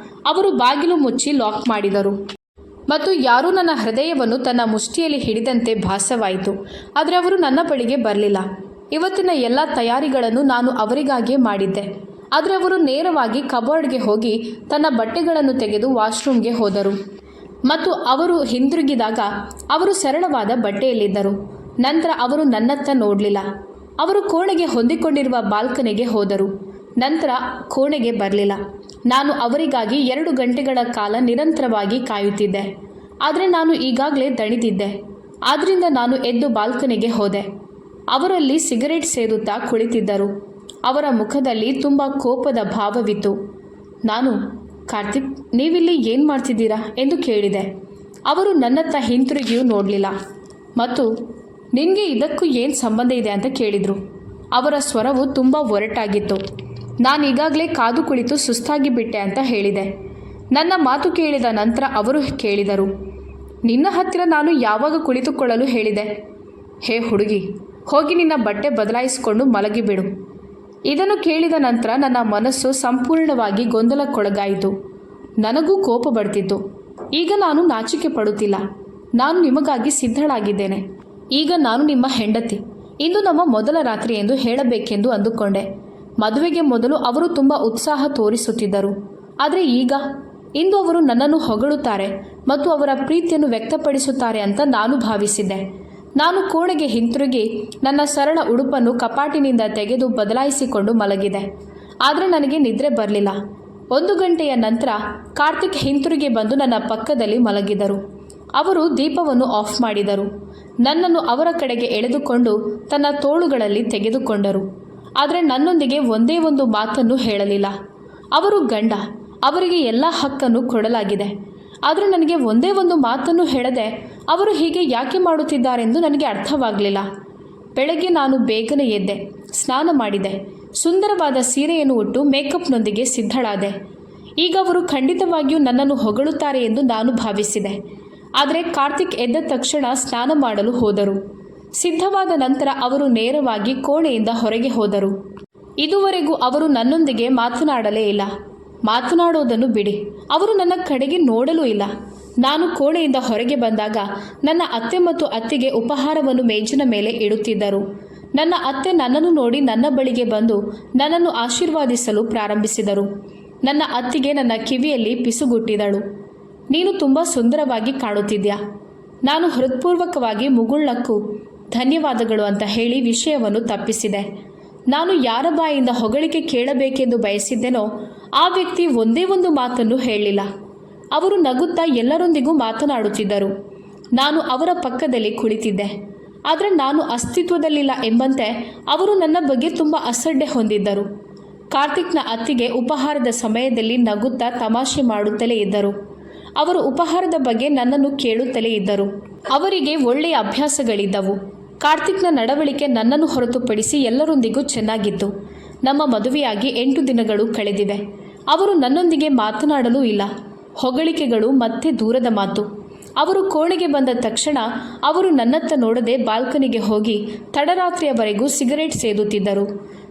ಅವರು ಬಾಗಿಲು ಮುಚ್ಚಿ ಲಾಕ್ ಮಾಡಿದರು ಮತ್ತು ಯಾರೂ ನನ್ನ ಹೃದಯವನ್ನು ತನ್ನ ಮುಷ್ಟಿಯಲ್ಲಿ ಹಿಡಿದಂತೆ ಭಾಸವಾಯಿತು. ಆದರೆ ಅವರು ನನ್ನ ಬಳಿಗೆ ಬರಲಿಲ್ಲ. ಇವತ್ತಿನ ಎಲ್ಲ ತಯಾರಿಗಳನ್ನು ನಾನು ಅವರಿಗಾಗಿಯೇ ಮಾಡಿದ್ದೆ. ಆದರೆ ಅವರು ನೇರವಾಗಿ ಕಬೋರ್ಡ್ಗೆ ಹೋಗಿ ತನ್ನ ಬಟ್ಟೆಗಳನ್ನು ತೆಗೆದು ವಾಶ್ರೂಮ್ಗೆ ಹೋದರು ಮತ್ತು ಅವರು ಹಿಂದಿರುಗಿದಾಗ ಅವರು ಸರಳವಾದ ಬಟ್ಟೆಯಲ್ಲಿದ್ದರು. ನಂತರ ಅವರು ನನ್ನತ್ತ ನೋಡಲಿಲ್ಲ. ಅವರು ಕೋಣೆಗೆ ಹೊಂದಿಕೊಂಡಿರುವ ಬಾಲ್ಕನಿಗೆ ಹೋದರು. ನಂತರ ಕೋಣೆಗೆ ಬರಲಿಲ್ಲ. ನಾನು ಅವರಿಗಾಗಿ 2 ಗಂಟೆಗಳ ಕಾಲ ನಿರಂತರವಾಗಿ ಕಾಯುತ್ತಿದ್ದೆ. ಆದರೆ ನಾನು ಈಗಾಗಲೇ ದಣಿದಿದ್ದೆ. ಆದ್ದರಿಂದ ನಾನು ಎದ್ದು ಬಾಲ್ಕನಿಗೆ ಹೋದೆ. ಅವರಲ್ಲಿ ಸಿಗರೇಟ್ ಸೇದುತ್ತಾ ಕುಳಿತಿದ್ದರು. ಅವರ ಮುಖದಲ್ಲಿ ತುಂಬ ಕೋಪದ ಭಾವವಿತ್ತು. ನಾನು, ಕಾರ್ತಿಕ್, ನೀವಿಲ್ಲಿ ಏನು ಮಾಡ್ತಿದ್ದೀರಾ ಎಂದು ಕೇಳಿದೆ. ಅವರು ನನ್ನತ್ತ ಹಿಂತಿರುಗಿಯೂ ನೋಡಲಿಲ್ಲ ಮತ್ತು ನಿನಗೆ ಇದಕ್ಕೂ ಏನು ಸಂಬಂಧ ಇದೆ ಅಂತ ಕೇಳಿದರು. ಅವರ ಸ್ವರವು ತುಂಬ ಒರಟಾಗಿತ್ತು. ನಾನು ಈಗಾಗಲೇ ಕಾದು ಕುಳಿತು ಸುಸ್ತಾಗಿ ಬಿಟ್ಟೆ ಅಂತ ಹೇಳಿದೆ. ನನ್ನ ಮಾತು ಕೇಳಿದ ನಂತರ ಅವರು ಕೇಳಿದರು, ನಿನ್ನ ಹತ್ತಿರ ನಾನು ಯಾವಾಗ ಕುಳಿತುಕೊಳ್ಳಲು ಹೇಳಿದೆ? ಹೇ ಹುಡುಗಿ, ಹೋಗಿ ನಿನ್ನ ಬಟ್ಟೆ ಬದಲಾಯಿಸಿಕೊಂಡು ಮಲಗಿಬಿಡು. ಇದನ್ನು ಕೇಳಿದ ನಂತರ ನನ್ನ ಮನಸ್ಸು ಸಂಪೂರ್ಣವಾಗಿ ಗೊಂದಲಕ್ಕೊಳಗಾಯಿತು. ನನಗೂ ಕೋಪ ಬರ್ತಿತ್ತು. ಈಗ ನಾನು ನಾಚಿಕೆ ಪಡುತ್ತಿಲ್ಲ. ನಾನು ನಿಮಗಾಗಿ ಸಿದ್ಧಳಾಗಿದ್ದೇನೆ. ಈಗ ನಾನು ನಿಮ್ಮ ಹೆಂಡತಿ. ಇಂದು ನಮ್ಮ ಮೊದಲ ರಾತ್ರಿ ಎಂದು ಹೇಳಬೇಕೆಂದು ಅಂದುಕೊಂಡೆ. ಮದುವೆಗೆ ಮೊದಲು ಅವರು ತುಂಬ ಉತ್ಸಾಹ ತೋರಿಸುತ್ತಿದ್ದರು. ಆದರೆ ಇಂದು ಅವರು ನನ್ನನ್ನು ಹೊಗಳುತ್ತಾರೆ ಮತ್ತು ಅವರ ಪ್ರೀತಿಯನ್ನು ವ್ಯಕ್ತಪಡಿಸುತ್ತಾರೆ ಅಂತ ನಾನು ಭಾವಿಸಿದ್ದೆ. ನಾನು ಕೋಣೆಗೆ ಹಿಂತಿರುಗಿ ನನ್ನ ಸರಳ ಉಡುಪನ್ನು ಕಪಾಟಿನಿಂದ ತೆಗೆದು ಬದಲಾಯಿಸಿಕೊಂಡು ಮಲಗಿದೆ. ಆದರೆ ನನಗೆ ನಿದ್ರೆ ಬರಲಿಲ್ಲ. 1 ಗಂಟೆಯ ನಂತರ ಕಾರ್ತಿಕ್ ಹಿಂತಿರುಗಿ ಬಂದು ನನ್ನ ಪಕ್ಕದಲ್ಲಿ ಮಲಗಿದರು. ಅವರು ದೀಪವನ್ನು ಆಫ್ ಮಾಡಿದರು. ನನ್ನನ್ನು ಅವರ ಕಡೆಗೆ ಎಳೆದುಕೊಂಡು ತನ್ನ ತೋಳುಗಳಲ್ಲಿ ತೆಗೆದುಕೊಂಡರು. ಆದರೆ ನನ್ನೊಂದಿಗೆ ಒಂದೇ ಒಂದು ಮಾತನ್ನು ಹೇಳಲಿಲ್ಲ. ಅವರು ಗಂಡ, ಅವರಿಗೆ ಎಲ್ಲ ಹಕ್ಕನ್ನು ಕೊಡಲಾಗಿದೆ. ಆದರೆ ನನಗೆ ಒಂದೇ ಒಂದು ಮಾತನ್ನು ಹೇಳದೆ ಅವರು ಹೀಗೆ ಯಾಕೆ ಮಾಡುತ್ತಿದ್ದಾರೆಂದು ನನಗೆ ಅರ್ಥವಾಗಲಿಲ್ಲ. ಬೆಳಗ್ಗೆ ನಾನು ಬೇಗನೆ ಎದ್ದೆ, ಸ್ನಾನ ಮಾಡಿದೆ, ಸುಂದರವಾದ ಸೀರೆಯನ್ನು ಉಟ್ಟು ಮೇಕಪ್ನೊಂದಿಗೆ ಸಿದ್ಧಳಾದೆ. ಈಗ ಅವರು ಖಂಡಿತವಾಗಿಯೂ ನನ್ನನ್ನು ಹೊಗಳುತ್ತಾರೆ ಎಂದು ನಾನು ಭಾವಿಸಿದೆ. ಆದರೆ ಕಾರ್ತಿಕ್ ಎದ್ದ ತಕ್ಷಣ ಸ್ನಾನ ಮಾಡಲು ಹೋದರು. ಸಿದ್ಧವಾದ ನಂತರ ಅವರು ನೇರವಾಗಿ ಕೋಣೆಯಿಂದ ಹೊರಗೆ ಹೋದರು. ಇದುವರೆಗೂ ಅವರು ನನ್ನೊಂದಿಗೆ ಮಾತನಾಡಲೇ ಇಲ್ಲ. ಮಾತನಾಡೋದನ್ನು ಬಿಡಿ, ಅವರು ನನ್ನ ಕಡೆಗೆ ನೋಡಲೂ ಇಲ್ಲ. ನಾನು ಕೋಣೆಯಿಂದ ಹೊರಗೆ ಬಂದಾಗ ನನ್ನ ಅತ್ತೆ ಮತ್ತು ಅತ್ತಿಗೆ ಉಪಹಾರವನ್ನು ಮೇಜಿನ ಮೇಲೆ ಇಡುತ್ತಿದ್ದರು. ನನ್ನ ಅತ್ತೆ ನನ್ನನ್ನು ನೋಡಿ ನನ್ನ ಬಳಿಗೆ ಬಂದು ನನ್ನನ್ನು ಆಶೀರ್ವಾದಿಸಲು ಪ್ರಾರಂಭಿಸಿದರು. ನನ್ನ ಅತ್ತಿಗೆ ನನ್ನ ಕಿವಿಯಲ್ಲಿ ಪಿಸುಗುಟ್ಟಿದಳು. ನೀನು ತುಂಬ ಸುಂದರವಾಗಿ ಕಾಣುತ್ತಿದ್ಯಾ. ನಾನು ಹೃತ್ಪೂರ್ವಕವಾಗಿ ಮುಗುಳ್ನಕ್ಕು ಧನ್ಯವಾದಗಳು ಅಂತ ಹೇಳಿ ವಿಷಯವನ್ನು ತಪ್ಪಿಸಿದೆ. ನಾನು ಯಾರ ಬಾಯಿಂದ ಹೊಗಳಿಕೆ ಕೇಳಬೇಕೆಂದು ಬಯಸಿದ್ದೆನೋ ಆ ವ್ಯಕ್ತಿ ಒಂದೇ ಒಂದು ಮಾತನ್ನು ಹೇಳಲಿಲ್ಲ. ಅವರು ನಗುತ್ತಾ ಎಲ್ಲರೊಂದಿಗೂ ಮಾತನಾಡುತ್ತಿದ್ದರು. ನಾನು ಅವರ ಪಕ್ಕದಲ್ಲಿ ಕುಳಿತಿದ್ದೆ. ಆದರೆ ನಾನು ಅಸ್ತಿತ್ವದಲ್ಲಿಲ್ಲ ಎಂಬಂತೆ ಅವರು ನನ್ನ ಬಗ್ಗೆ ತುಂಬ ಅಸಡ್ಡೆ ಹೊಂದಿದ್ದರು. ಕಾರ್ತಿಕ್ನ ಅತ್ತಿಗೆ ಉಪಹಾರದ ಸಮಯದಲ್ಲಿ ನಗುತ್ತಾ ತಮಾಷೆ ಮಾಡುತ್ತಲೇ ಇದ್ದರು. ಅವರು ಉಪಹಾರದ ಬಗ್ಗೆ ನನ್ನನ್ನು ಕೇಳುತ್ತಲೇ ಇದ್ದರು. ಅವರಿಗೆ ಒಳ್ಳೆಯ ಅಭ್ಯಾಸಗಳಿದ್ದವು. ಕಾರ್ತಿಕ್ನ ನಡವಳಿಕೆ ನನ್ನನ್ನು ಹೊರತುಪಡಿಸಿ ಎಲ್ಲರೊಂದಿಗೂ ಚೆನ್ನಾಗಿತ್ತು. ನಮ್ಮ ಮದುವೆಯಾಗಿ 8 ದಿನಗಳು ಕಳೆದಿವೆ. ಅವರು ನನ್ನೊಂದಿಗೆ ಮಾತನಾಡಲೂ ಇಲ್ಲ. ಹೊಗಳಿಕೆಗಳು ಮತ್ತೆ ದೂರದ ಮಾತು. ಅವರು ಕೋಣೆಗೆ ಬಂದ ತಕ್ಷಣ ಅವರು ನನ್ನತ್ತ ನೋಡದೆ ಬಾಲ್ಕನಿಗೆ ಹೋಗಿ ತಡರಾತ್ರಿಯವರೆಗೂ ಸಿಗರೇಟ್ ಸೇದುತ್ತಿದ್ದರು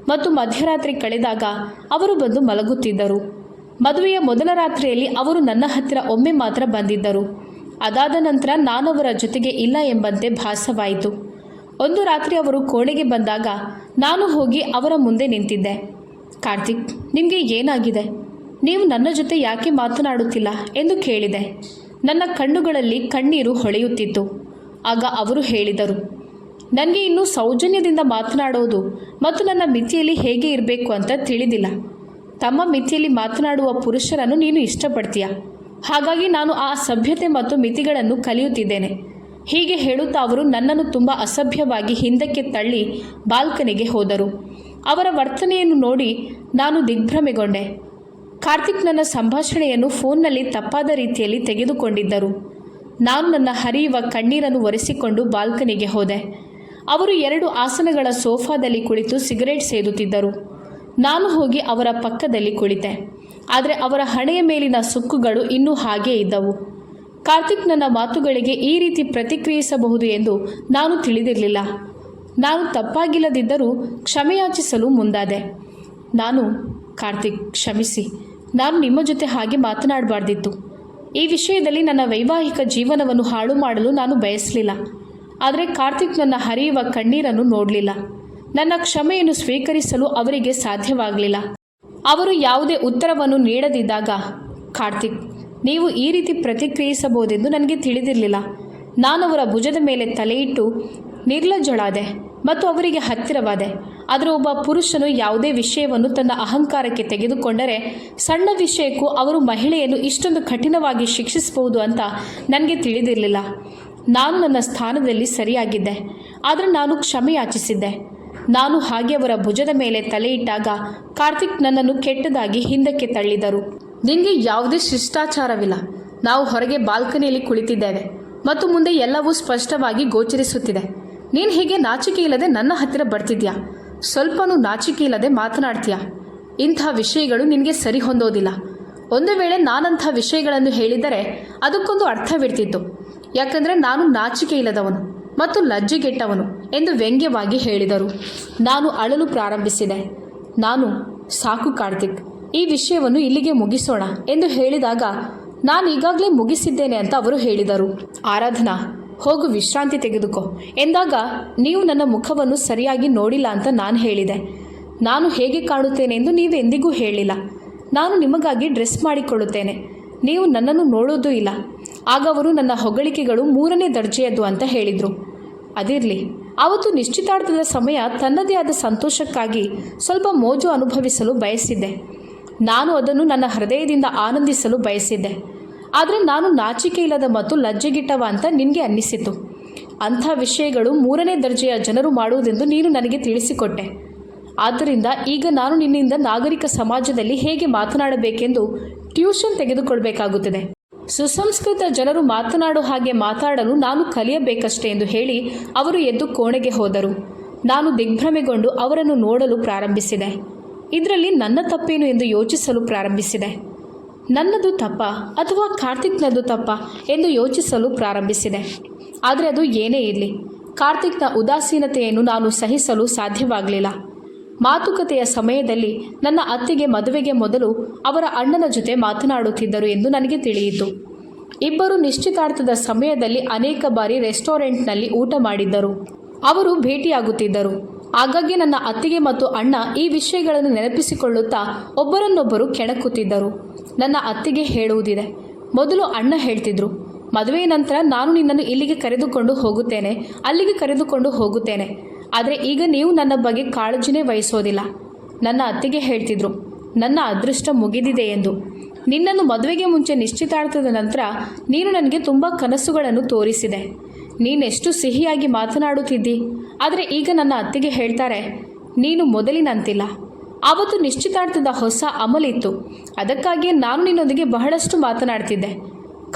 ಮತ್ತು ಮಧ್ಯರಾತ್ರಿ ಕಳೆದಾಗ ಅವರು ಬಂದು ಮಲಗುತ್ತಿದ್ದರು. ಮದುವೆಯ ಮೊದಲ ರಾತ್ರಿಯಲ್ಲಿ ಅವರು ನನ್ನ ಹತ್ತಿರ ಒಮ್ಮೆ ಮಾತ್ರ ಬಂದಿದ್ದರು. ಅದಾದ ನಂತರ ನಾನವರ ಜೊತೆಗೆ ಇಲ್ಲ ಎಂಬಂತೆ ಭಾಸವಾಯಿತು. ಒಂದು ರಾತ್ರಿ ಅವರು ಕೋಣೆಗೆ ಬಂದಾಗ ನಾನು ಹೋಗಿ ಅವರ ಮುಂದೆ ನಿಂತಿದ್ದೆ. ಕಾರ್ತಿಕ್, ನಿಮಗೆ ಏನಾಗಿದೆ? ನೀವು ನನ್ನ ಜೊತೆ ಯಾಕೆ ಮಾತನಾಡುತ್ತಿಲ್ಲ ಎಂದು ಕೇಳಿದೆ. ನನ್ನ ಕಣ್ಣುಗಳಲ್ಲಿ ಕಣ್ಣೀರು ಹೊಳೆಯುತ್ತಿತ್ತು. ಆಗ ಅವರು ಹೇಳಿದರು, ನನಗೆ ಇನ್ನೂ ಸೌಜನ್ಯದಿಂದ ಮಾತನಾಡೋದು ಮತ್ತು ನನ್ನ ಮಿತಿಯಲ್ಲಿ ಹೇಗೆ ಇರಬೇಕು ಅಂತ ತಿಳಿದಿಲ್ಲ. ತಮ್ಮ ಮಿತಿಯಲ್ಲಿ ಮಾತನಾಡುವ ಪುರುಷರನ್ನು ನೀನು ಇಷ್ಟಪಡ್ತೀಯ. ಹಾಗಾಗಿ ನಾನು ಆ ಸಭ್ಯತೆ ಮತ್ತು ಮಿತಿಗಳನ್ನು ಕಲಿಯುತ್ತಿದ್ದೇನೆ. ಹೀಗೆ ಹೇಳುತ್ತಾ ಅವರು ನನ್ನನ್ನು ತುಂಬ ಅಸಭ್ಯವಾಗಿ ಹಿಂದಕ್ಕೆ ತಳ್ಳಿ ಬಾಲ್ಕನಿಗೆ ಹೋದರು. ಅವರ ವರ್ತನೆಯನ್ನು ನೋಡಿ ನಾನು ದಿಗ್ಭ್ರಮೆಗೊಂಡೆ. ಕಾರ್ತಿಕ್ ನನ್ನ ಸಂಭಾಷಣೆಯನ್ನು ಫೋನ್ನಲ್ಲಿ ತಪ್ಪಾದ ರೀತಿಯಲ್ಲಿ ತೆಗೆದುಕೊಂಡಿದ್ದರು. ನಾನು ನನ್ನ ಹರಿಯುವ ಕಣ್ಣೀರನ್ನು ಒರೆಸಿಕೊಂಡು ಬಾಲ್ಕನಿಗೆ ಹೋದೆ. ಅವರು 2 ಆಸನಗಳ ಸೋಫಾದಲ್ಲಿ ಕುಳಿತು ಸಿಗರೇಟ್ ಸೇದುತ್ತಿದ್ದರು. ನಾನು ಹೋಗಿ ಅವರ ಪಕ್ಕದಲ್ಲಿ ಕುಳಿತೆ. ಆದರೆ ಅವರ ಹಣೆಯ ಮೇಲಿನ ಸುಕ್ಕುಗಳು ಇನ್ನೂ ಹಾಗೇ ಇದ್ದವು. ಕಾರ್ತಿಕ್ ನನ್ನ ಮಾತುಗಳಿಗೆ ಈ ರೀತಿ ಪ್ರತಿಕ್ರಿಯಿಸಬಹುದು ಎಂದು ನಾನು ತಿಳಿದಿರಲಿಲ್ಲ. ನಾನು ತಪ್ಪಾಗಿಲ್ಲದಿದ್ದರೂ ಕ್ಷಮೆಯಾಚಿಸಲು ಮುಂದಾದೆ. ಕಾರ್ತಿಕ್, ಕ್ಷಮಿಸಿ. ನಾನು ನಿಮ್ಮ ಜೊತೆ ಹಾಗೆ ಮಾತನಾಡಬಾರ್ದಿತ್ತು. ಈ ವಿಷಯದಲ್ಲಿ ನನ್ನ ವೈವಾಹಿಕ ಜೀವನವನ್ನು ಹಾಳು ಮಾಡಲು ನಾನು ಬಯಸಲಿಲ್ಲ. ಆದರೆ ಕಾರ್ತಿಕ್ ನನ್ನ ಹರಿಯುವ ಕಣ್ಣೀರನ್ನು ನೋಡಲಿಲ್ಲ. ನನ್ನ ಕ್ಷಮೆಯನ್ನು ಸ್ವೀಕರಿಸಲು ಅವರಿಗೆ ಸಾಧ್ಯವಾಗಲಿಲ್ಲ. ಅವರು ಯಾವುದೇ ಉತ್ತರವನ್ನು ನೀಡದಿದ್ದಾಗ, ಕಾರ್ತಿಕ್, ನೀವು ಈ ರೀತಿ ಪ್ರತಿಕ್ರಿಯಿಸಬಹುದೆಂದು ನನಗೆ ತಿಳಿದಿರಲಿಲ್ಲ. ನಾನು ಅವರ ಭುಜದ ಮೇಲೆ ತಲೆಯಿಟ್ಟು ನಿರ್ಲಜ್ಜಳಾದೆ ಮತ್ತು ಅವರಿಗೆ ಹತ್ತಿರವಾದೆ. ಆದರೆ ಒಬ್ಬ ಪುರುಷನು ಯಾವುದೇ ವಿಷಯವನ್ನು ತನ್ನ ಅಹಂಕಾರಕ್ಕೆ ತೆಗೆದುಕೊಂಡರೆ ಸಣ್ಣ ವಿಷಯಕ್ಕೂ ಅವರು ಮಹಿಳೆಯನ್ನು ಇಷ್ಟೊಂದು ಕಠಿಣವಾಗಿ ಶಿಕ್ಷಿಸಬಹುದು ಅಂತ ನನಗೆ ತಿಳಿದಿರಲಿಲ್ಲ. ನಾನು ನನ್ನ ಸ್ಥಾನದಲ್ಲಿ ಸರಿಯಾಗಿದ್ದೆ, ಆದರೆ ನಾನು ಕ್ಷಮೆಯಾಚಿಸಿದ್ದೆ. ನಾನು ಹಾಗೆ ಅವರ ಭುಜದ ಮೇಲೆ ತಲೆಯಿಟ್ಟಾಗ ಕಾರ್ತಿಕ್ ನನ್ನನ್ನು ಕೆಟ್ಟದಾಗಿ ಹಿಂದಕ್ಕೆ ತಳ್ಳಿದರು. ನಿನಗೆ ಯಾವುದೇ ಶಿಷ್ಟಾಚಾರವಿಲ್ಲ. ನಾವು ಹೊರಗೆ ಬಾಲ್ಕನಿಯಲ್ಲಿ ಕುಳಿತಿದ್ದೇವೆ ಮತ್ತು ಮುಂದೆ ಎಲ್ಲವೂ ಸ್ಪಷ್ಟವಾಗಿ ಗೋಚರಿಸುತ್ತಿದೆ. ನೀನು ಹೀಗೆ ನಾಚಿಕೆ ಇಲ್ಲದೆ ನನ್ನ ಹತ್ತಿರ ಬರ್ತಿದ್ಯಾ? ಸ್ವಲ್ಪನೂ ನಾಚಿಕೆ ಇಲ್ಲದೆ ಮಾತನಾಡ್ತೀಯಾ? ಇಂಥ ವಿಷಯಗಳು ನಿನಗೆ ಸರಿ ಹೊಂದೋದಿಲ್ಲ. ಒಂದು ವೇಳೆ ನಾನಂಥ ವಿಷಯಗಳನ್ನು ಹೇಳಿದರೆ ಅದಕ್ಕೊಂದು ಅರ್ಥವಿರ್ತಿತ್ತು. ಯಾಕಂದರೆ ನಾನು ನಾಚಿಕೆ ಇಲ್ಲದವನು ಮತ್ತು ಲಜ್ಜೆಗೆಟ್ಟವನು ಎಂದು ವ್ಯಂಗ್ಯವಾಗಿ ಹೇಳಿದರು. ನಾನು ಅಳಲು ಪ್ರಾರಂಭಿಸಿದೆ. ಸಾಕು ಕಾರ್ತಿಕ್, ಈ ವಿಷಯವನ್ನು ಇಲ್ಲಿಗೆ ಮುಗಿಸೋಣ ಎಂದು ಹೇಳಿದಾಗ ನಾನು ಈಗಾಗಲೇ ಮುಗಿಸಿದ್ದೇನೆ ಅಂತ ಅವರು ಹೇಳಿದರು. ಆರಾಧನಾ, ಹೋಗು ವಿಶ್ರಾಂತಿ ತೆಗೆದುಕೋ ಎಂದಾಗ ನೀವು ನನ್ನ ಮುಖವನ್ನು ಸರಿಯಾಗಿ ನೋಡಿಲ್ಲ ಅಂತ ನಾನು ಹೇಳಿದೆ. ನಾನು ಹೇಗೆ ಕಾಣುತ್ತೇನೆ ಎಂದು ನೀವೆಂದಿಗೂ ಹೇಳಿಲ್ಲ. ನಾನು ನಿಮಗಾಗಿ ಡ್ರೆಸ್ ಮಾಡಿಕೊಳ್ಳುತ್ತೇನೆ, ನೀವು ನನ್ನನ್ನು ನೋಡೋದೂ ಇಲ್ಲ. ಆಗ ಅವರು ನನ್ನ ಹೊಗಳಿಕೆಗಳು 3ನೇ ದರ್ಜೆಯದ್ದು ಅಂತ ಹೇಳಿದರು. ಅದಿರಲಿ, ಆವತ್ತು ನಿಶ್ಚಿತಾರ್ಥದ ಸಮಯ ತನ್ನದೇ ಆದ ಸಂತೋಷಕ್ಕಾಗಿ ಸ್ವಲ್ಪ ಮೋಜು ಅನುಭವಿಸಲು ಬಯಸಿದ್ದೆ. ನಾನು ಅದನ್ನು ನನ್ನ ಹೃದಯದಿಂದ ಆನಂದಿಸಲು ಬಯಸಿದ್ದೆ. ಆದರೆ ನಾನು ನಾಚಿಕೆ ಇಲ್ಲದ ಮತ್ತು ಲಜ್ಜೆಗಿಟ್ಟವ ಅಂತ ನಿನಗೆ ಅನ್ನಿಸಿತು. ಅಂಥ ವಿಷಯಗಳು 3ನೇ ದರ್ಜೆಯ ಜನರು ಮಾಡುವುದೆಂದು ನೀನು ನನಗೆ ತಿಳಿಸಿಕೊಟ್ಟೆ. ಆದ್ದರಿಂದ ಈಗ ನಾನು ನಿನ್ನಿಂದ ನಾಗರಿಕ ಸಮಾಜದಲ್ಲಿ ಹೇಗೆ ಮಾತನಾಡಬೇಕೆಂದು ಟ್ಯೂಷನ್ ತೆಗೆದುಕೊಳ್ಬೇಕಾಗುತ್ತದೆ. ಸುಸಂಸ್ಕೃತ ಜನರು ಮಾತನಾಡೋ ಹಾಗೆ ಮಾತಾಡಲು ನಾನು ಕಲಿಯಬೇಕಷ್ಟೇ ಎಂದು ಹೇಳಿ ಅವರು ಎದ್ದು ಕೋಣೆಗೆ ಹೋದರು. ನಾನು ದಿಗ್ಭ್ರಮೆಗೊಂಡು ಅವರನ್ನು ನೋಡಲು ಪ್ರಾರಂಭಿಸಿದೆ. ಇದರಲ್ಲಿ ನನ್ನ ತಪ್ಪೇನು ಎಂದು ಯೋಚಿಸಲು ಪ್ರಾರಂಭಿಸಿದೆ. ನನ್ನದು ತಪ್ಪ ಅಥವಾ ಕಾರ್ತಿಕ್ನದ್ದು ತಪ್ಪ ಎಂದು ಯೋಚಿಸಲು ಪ್ರಾರಂಭಿಸಿದೆ. ಆದರೆ ಅದು ಏನೇ ಇರಲಿ, ಕಾರ್ತಿಕ್ನ ಉದಾಸೀನತೆಯನ್ನು ನಾನು ಸಹಿಸಲು ಸಾಧ್ಯವಾಗಲಿಲ್ಲ. ಮಾತುಕತೆಯ ಸಮಯದಲ್ಲಿ ನನ್ನ ಅತ್ತಿಗೆ ಮದುವೆಗೆ ಮೊದಲು ಅವರ ಅಣ್ಣನ ಜೊತೆ ಮಾತನಾಡುತ್ತಿದ್ದರು ಎಂದು ನನಗೆ ತಿಳಿಯಿತು. ಇಬ್ಬರು ನಿಶ್ಚಿತಾರ್ಥದ ಸಮಯದಲ್ಲಿ ಅನೇಕ ಬಾರಿ ರೆಸ್ಟೋರೆಂಟ್ನಲ್ಲಿ ಊಟ ಮಾಡಿದ್ದರು. ಅವರು ಭೇಟಿಯಾಗುತ್ತಿದ್ದರು. ಆಗಾಗ್ಗೆ ನನ್ನ ಅತ್ತಿಗೆ ಮತ್ತು ಅಣ್ಣ ಈ ವಿಷಯಗಳನ್ನು ನೆನಪಿಸಿಕೊಳ್ಳುತ್ತಾ ಒಬ್ಬರನ್ನೊಬ್ಬರು ಕೆಣಕುತ್ತಿದ್ದರು. ನನ್ನ ಅತ್ತಿಗೆ ಹೇಳುವುದಿದೆ. ಮೊದಲು ಅಣ್ಣ ಹೇಳ್ತಿದ್ರು, ಮದುವೆಯ ನಂತರ ನಾನು ನಿನ್ನನ್ನು ಇಲ್ಲಿಗೆ ಕರೆದುಕೊಂಡು ಹೋಗುತ್ತೇನೆ, ಅಲ್ಲಿಗೆ ಕರೆದುಕೊಂಡು ಹೋಗುತ್ತೇನೆ. ಆದರೆ ಈಗ ನೀವು ನನ್ನ ಬಗ್ಗೆ ಕಾಳಜಿನೇ ವಹಿಸೋದಿಲ್ಲ. ನನ್ನ ಅತ್ತಿಗೆ ಹೇಳ್ತಿದ್ರು, ನನ್ನ ಅದೃಷ್ಟ ಮುಗಿದಿದೆ ಎಂದು. ನಿನ್ನನ್ನು ಮದುವೆಗೆ ಮುಂಚೆ ನಿಶ್ಚಿತಾರ್ಥದ ನಂತರ ನೀನು ನನಗೆ ತುಂಬ ಕನಸುಗಳನ್ನು ತೋರಿಸಿದೆ. ನೀನೆಷ್ಟು ಸಿಹಿಯಾಗಿ ಮಾತನಾಡುತ್ತಿದ್ದಿ, ಆದರೆ ಈಗ ನನ್ನ ಅತ್ತಿಗೆ ಹೇಳ್ತಾರೆ ನೀನು ಮೊದಲಿನಂತಿಲ್ಲ. ಆವತ್ತು ನಿಶ್ಚಿತಾರ್ಥದ ಹೊಸ ಅಮಲಿತ್ತು, ಅದಕ್ಕಾಗಿಯೇ ನಾನು ನಿನ್ನೊಂದಿಗೆ ಬಹಳಷ್ಟು ಮಾತನಾಡ್ತಿದ್ದೆ.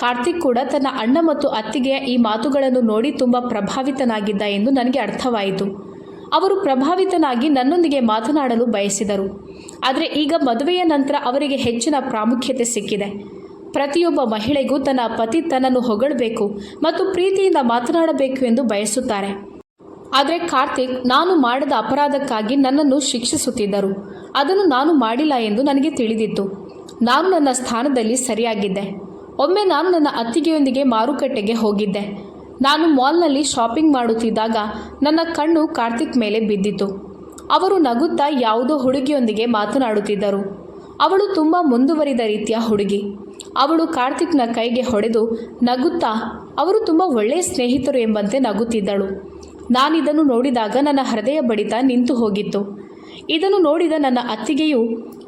ಕಾರ್ತಿಕ್ ಕೂಡ ತನ್ನ ಅಣ್ಣ ಮತ್ತು ಅತ್ತಿಗೆಯ ಈ ಮಾತುಗಳನ್ನು ನೋಡಿ ತುಂಬ ಪ್ರಭಾವಿತನಾಗಿದ್ದ ಎಂದು ನನಗೆ ಅರ್ಥವಾಯಿತು. ಅವರು ಪ್ರಭಾವಿತನಾಗಿ ನನ್ನೊಂದಿಗೆ ಮಾತನಾಡಲು ಬಯಸಿದರು. ಆದರೆ ಈಗ ಮದುವೆಯ ನಂತರ ಅವರಿಗೆ ಹೆಚ್ಚಿನ ಪ್ರಾಮುಖ್ಯತೆ ಸಿಕ್ಕಿದೆ. ಪ್ರತಿಯೊಬ್ಬ ಮಹಿಳೆಗೂ ತನ್ನ ಪತಿ ತನ್ನನ್ನು ಹೊಗಳಬೇಕು ಮತ್ತು ಪ್ರೀತಿಯಿಂದ ಮಾತನಾಡಬೇಕು ಎಂದು ಬಯಸುತ್ತಾರೆ. ಆದರೆ ಕಾರ್ತಿಕ್ ನಾನು ಮಾಡದ ಅಪರಾಧಕ್ಕಾಗಿ ನನ್ನನ್ನು ಶಿಕ್ಷಿಸುತ್ತಿದ್ದರು. ಅದನ್ನು ನಾನು ಮಾಡಿಲ್ಲ ಎಂದು ನನಗೆ ತಿಳಿದಿತ್ತು. ನಾನು ನನ್ನ ಸ್ಥಾನದಲ್ಲಿ ಸರಿಯಾಗಿದ್ದೆ. ಒಮ್ಮೆ ನಾನು ನನ್ನ ಅತ್ತಿಗೆಯೊಂದಿಗೆ ಮಾರುಕಟ್ಟೆಗೆ ಹೋಗಿದ್ದೆ. ನಾನು ಮಾಲ್ನಲ್ಲಿ ಶಾಪಿಂಗ್ ಮಾಡುತ್ತಿದ್ದಾಗ ನನ್ನ ಕಣ್ಣು ಕಾರ್ತಿಕ್ ಮೇಲೆ ಬಿದ್ದಿತು. ಅವರು ನಗುತ್ತಾ ಯಾವುದೋ ಹುಡುಗಿಯೊಂದಿಗೆ ಮಾತನಾಡುತ್ತಿದ್ದರು. ಅವಳು ತುಂಬ ಮುಂದುವರಿದ ರೀತಿಯ ಹುಡುಗಿ. ಅವಳು ಕಾರ್ತಿಕ್ನ ಕೈಗೆ ಹೊಡೆದು ನಗುತ್ತಾ ಅವರು ತುಂಬ ಒಳ್ಳೆಯ ಸ್ನೇಹಿತರು ಎಂಬಂತೆ ನಗುತ್ತಿದ್ದಳು. ನಾನಿದನ್ನು ನೋಡಿದಾಗ ನನ್ನ ಹೃದಯ ಬಡಿತ ನಿಂತು ಹೋಗಿತ್ತು. ಇದನ್ನು ನೋಡಿದ ನನ್ನ ಅತ್ತಿಗೆಯು